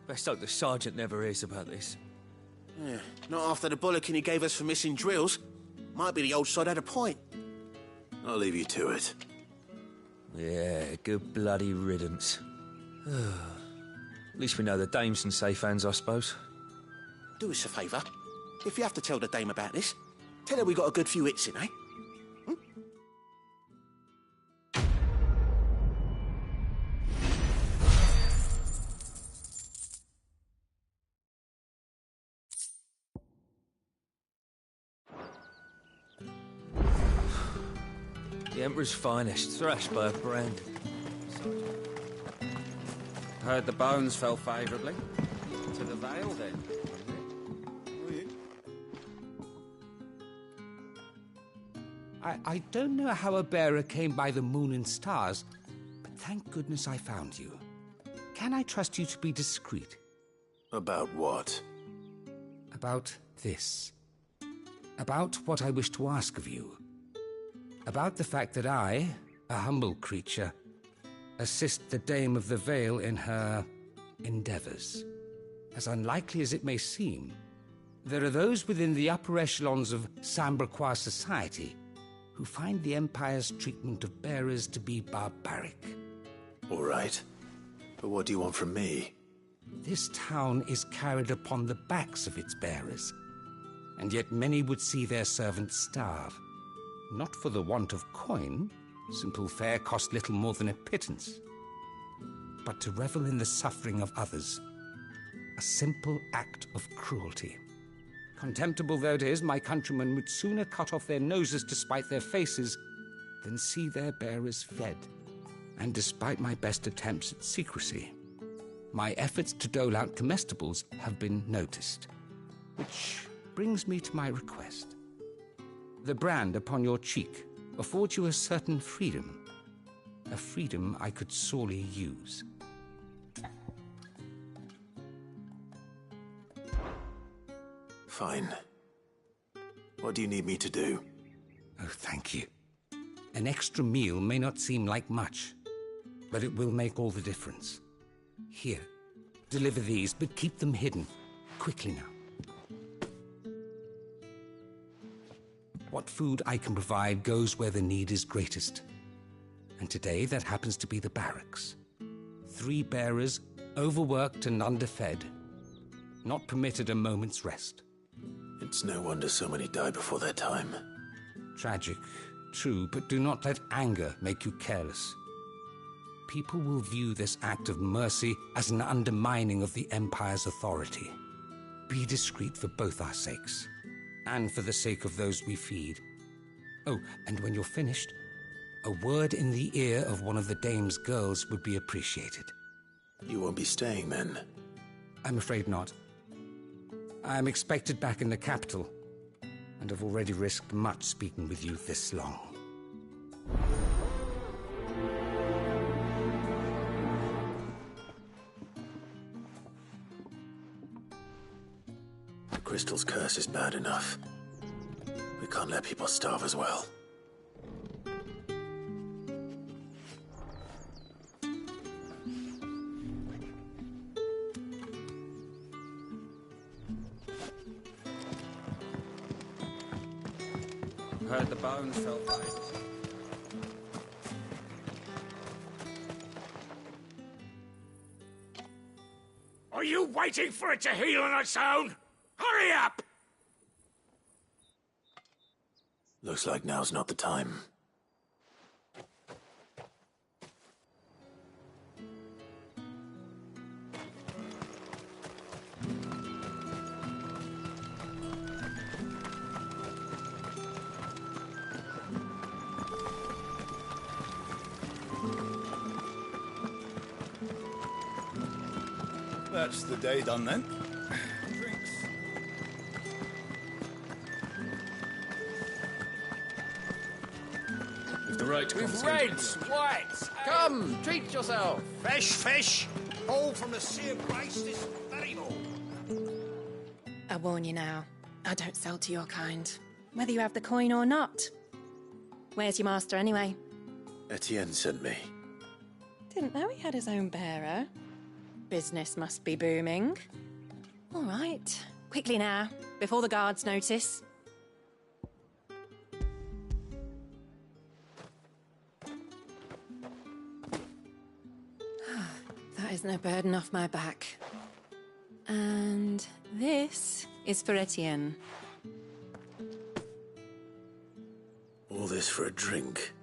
Best hope the sergeant never hears about this. Yeah, not after the bollocking he gave us for missing drills. Might be the old sod had a point. I'll leave you to it. Yeah, good bloody riddance. At least we know the dame's in safe hands, I suppose. Do us a favour. If you have to tell the dame about this, tell her we got a good few hits in, eh? The Emperor's finest, thrashed by a brand. Heard the bones fell favourably. To the Vale, then. I don't know how a bearer came by the moon and stars, but thank goodness I found you. Can I trust you to be discreet? About what? About this. About what I wish to ask of you. About the fact that I, a humble creature, assist the Dame of the Vale in her endeavours. As unlikely as it may seem, there are those within the upper echelons of Samberquois society who find the Empire's treatment of bearers to be barbaric. All right. But what do you want from me? This town is carried upon the backs of its bearers, and yet many would see their servants starve. Not for the want of coin, simple fare cost little more than a pittance, but to revel in the suffering of others, a simple act of cruelty. Contemptible though it is, my countrymen would sooner cut off their noses to spite their faces than see their bearers fed. And despite my best attempts at secrecy, my efforts to dole out comestibles have been noticed. Which brings me to my request. The brand upon your cheek affords you a certain freedom. A freedom I could sorely use. Fine. What do you need me to do? Oh, thank you. An extra meal may not seem like much, but it will make all the difference. Here, deliver these, but keep them hidden. Quickly now. What food I can provide goes where the need is greatest. And today, that happens to be the barracks. 3 bearers, overworked and underfed, not permitted a moment's rest. It's no wonder so many die before their time. Tragic, true, but do not let anger make you careless. People will view this act of mercy as an undermining of the Empire's authority. Be discreet for both our sakes, and for the sake of those we feed. Oh, and when you're finished, a word in the ear of one of the dame's girls would be appreciated. You won't be staying then? I'm afraid not. I'm expected back in the capital, and have already risked much speaking with you this long. The crystal's curse is bad enough. We can't let people starve as well. Heard the bones fell fine. Are you waiting for it to heal on its own? Hurry up! Looks like now's not the time. That's the day done then. With the right With reds, whites. Come, treat yourself. Fresh fish, all from the sea of grace this very morning. I warn you now, I don't sell to your kind, whether you have the coin or not. Where's your master anyway? Etienne sent me. Didn't know he had his own bearer. Business must be booming. All right, quickly now, before the guards notice. That is no burden off my back. And this is for Etienne. All this for a drink?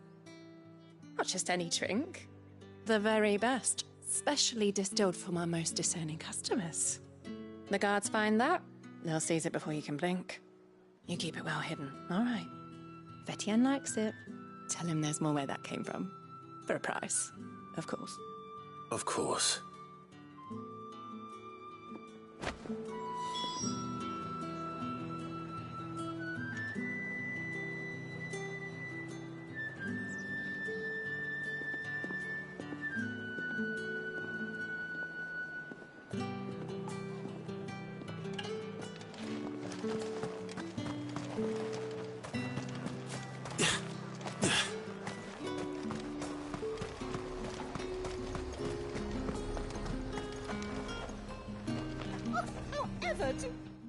Not just any drink. The very best. Specially distilled for my most discerning customers. The guards find that, they'll seize it before you can blink. You keep it well hidden, all right? If Etienne likes it, tell him there's more where that came from. For a price, of course. Of course.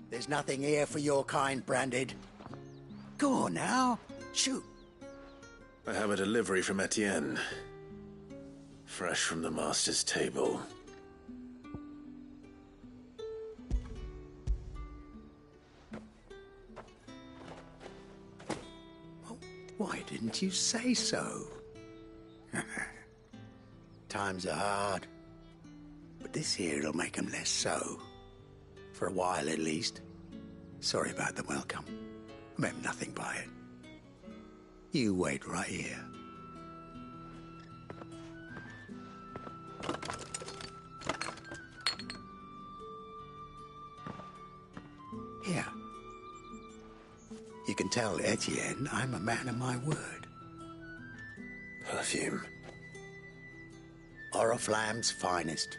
There's nothing here for your kind, Branded. Go on now, shoot. I have a delivery from Etienne. Fresh from the master's table. Why didn't you say so? Times are hard, but this here'll make 'em less so. For a while, at least. Sorry about the welcome. I meant nothing by it. You wait right here. You can tell Etienne I'm a man of my word. Perfume. Oriflamme's finest.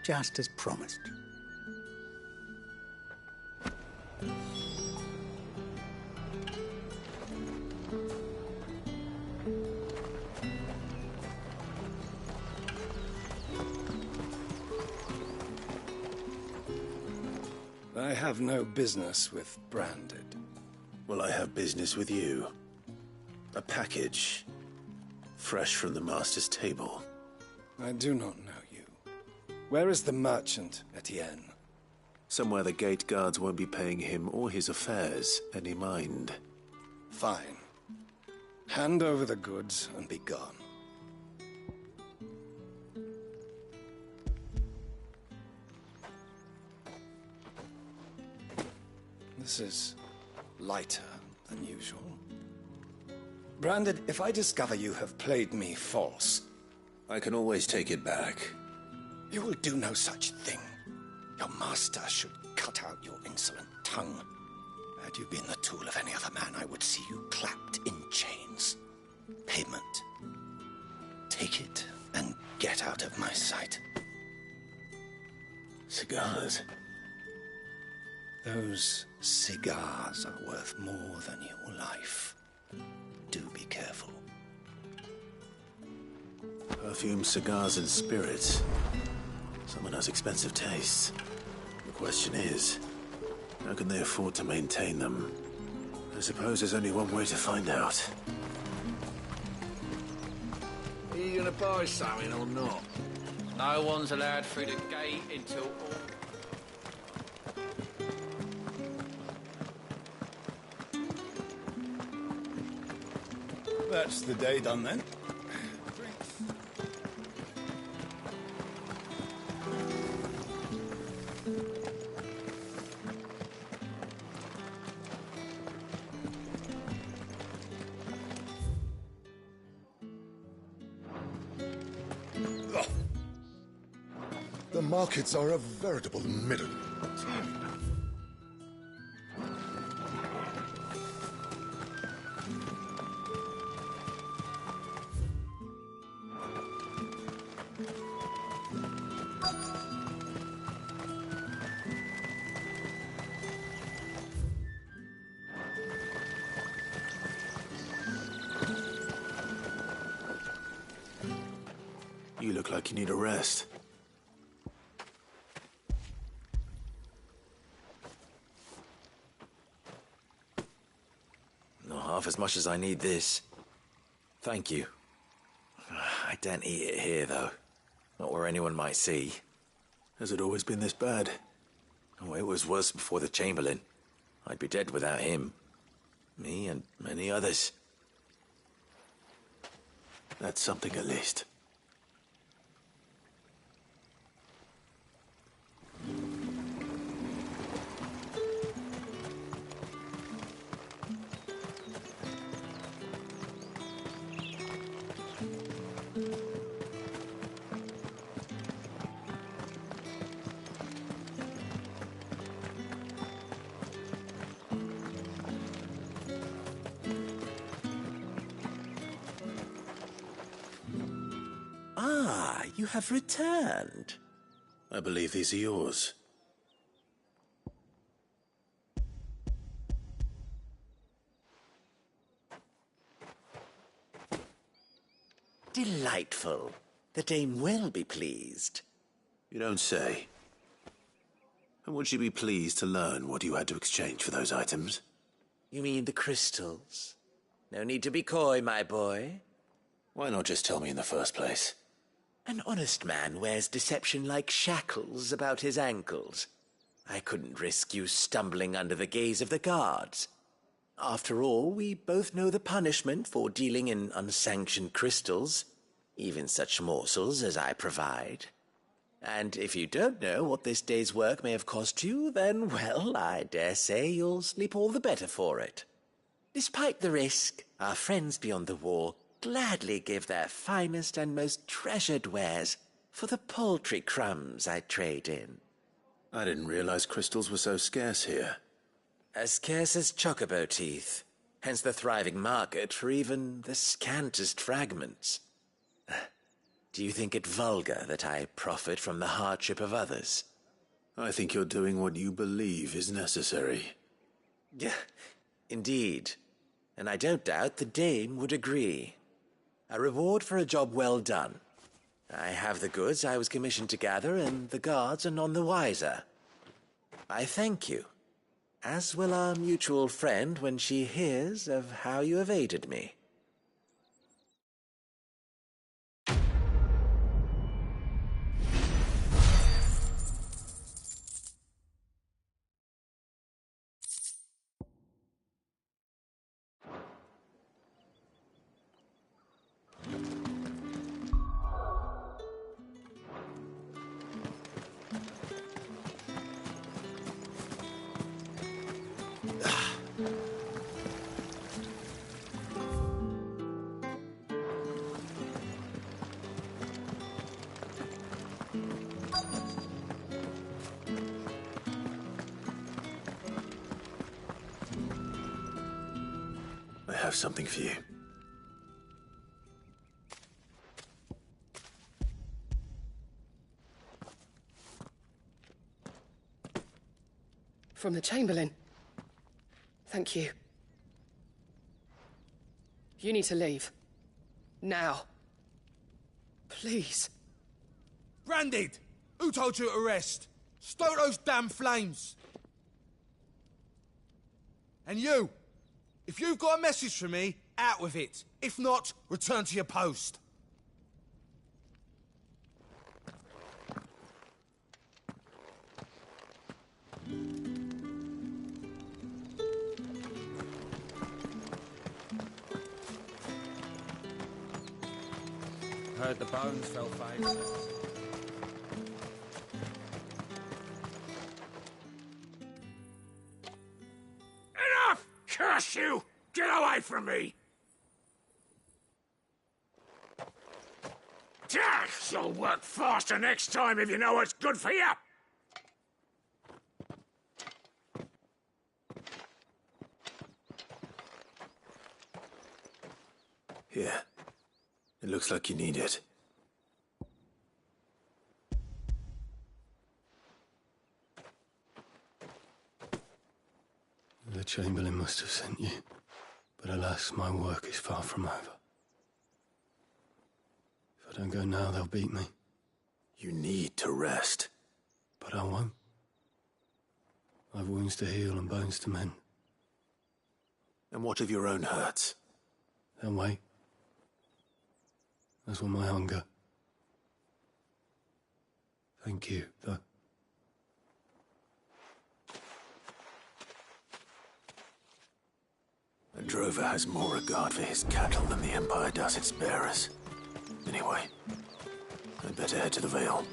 Just as promised. I have no business with Branded. Well, I have business with you. A package. Fresh from the Master's table. I do not know you. Where is the merchant, Etienne? Somewhere the gate guards won't be paying him or his affairs any mind. Fine. Hand over the goods and be gone. This is lighter than usual. Branded, if I discover you have played me false... I can always take it back. You will do no such thing. Your master should cut out your insolent tongue. Had you been the tool of any other man, I would see you clapped in chains. Payment. Take it and get out of my sight. Cigars. Those cigars are worth more than your life. Do be careful. Perfume, cigars, and spirits. Someone has expensive tastes. The question is, how can they afford to maintain them? I suppose there's only one way to find out. Are you gonna buy something or not? No one's allowed through the gate until all... That's the day done then. The markets are a veritable middle. You look like you need a rest. Not half as much as I need this. Thank you. I daren't eat it here, though. Not where anyone might see. Has it always been this bad? Oh, it was worse before the Chamberlain. I'd be dead without him. Me and many others. That's something at least. Ah, you have returned. I believe these are yours. Delightful. The dame will be pleased. You don't say. And would she be pleased to learn what you had to exchange for those items? You mean the crystals? No need to be coy, my boy. Why not just tell me in the first place? An honest man wears deception like shackles about his ankles. I couldn't risk you stumbling under the gaze of the guards. After all, we both know the punishment for dealing in unsanctioned crystals, even such morsels as I provide. And if you don't know what this day's work may have cost you, then, well, I dare say you'll sleep all the better for it. Despite the risk, our friends beyond the wall gladly give their finest and most treasured wares for the paltry crumbs I trade in. I didn't realize crystals were so scarce here. As scarce as chocobo teeth, hence the thriving market for even the scantest fragments. Do you think it vulgar that I profit from the hardship of others? I think you're doing what you believe is necessary. Yeah, indeed. And I don't doubt the dame would agree. A reward for a job well done. I have the goods I was commissioned to gather, and the guards are none the wiser. I thank you, as will our mutual friend when she hears of how you have aided me. I have something for you. From the Chamberlain. Thank you. You need to leave. Now. Please. Branded! Who told you to rest? Stoke those damn flames! And you! If you've got a message for me, out with it. If not, return to your post. Heard the bones fell favourably. Enough! Curse you! Get away from me! You'll work faster next time if you know what's good for you! Here. It looks like you need it. The Chamberlain must have sent you. But alas, my work is far from over. If I don't go now, they'll beat me. You need to rest. But I won't. I've wounds to heal and bones to mend. And what of your own hurts? They'll wait. As will my hunger. Thank you, though. A drover has more regard for his cattle than the Empire does its bearers. Anyway, I'd better head to the Vale.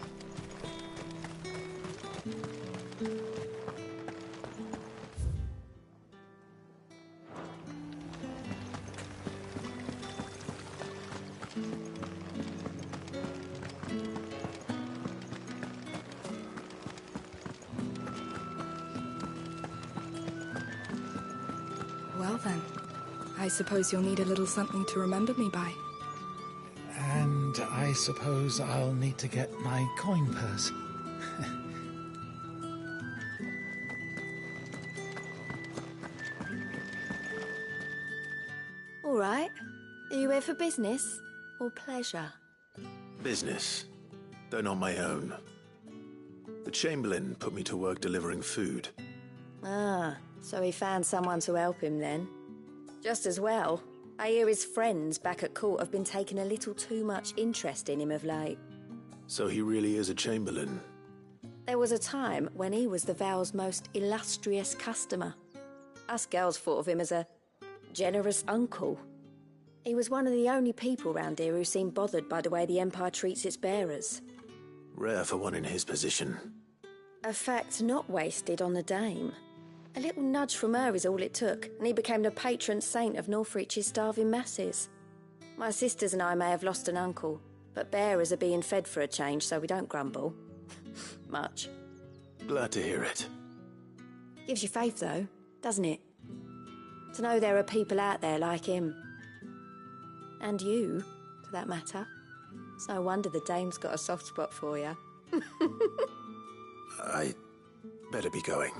Well then, I suppose you'll need a little something to remember me by. And I suppose I'll need to get my coin purse. All right. Are you here for business or pleasure? Business, though not my own. The Chamberlain put me to work delivering food. Ah, so he found someone to help him then. Just as well. I hear his friends back at court have been taking a little too much interest in him of late. So he really is a Chamberlain. There was a time when he was the Vale's most illustrious customer. Us girls thought of him as a generous uncle. He was one of the only people round here who seemed bothered by the way the Empire treats its bearers. Rare for one in his position. A fact not wasted on the dame. A little nudge from her is all it took, and he became the patron saint of Northreach's starving masses. My sisters and I may have lost an uncle, but bearers are being fed for a change, so we don't grumble. Much. Glad to hear it. Gives you faith, though. doesn't it? To know there are people out there like him. And you, for that matter. It's no wonder the dame's got a soft spot for you. I better be going.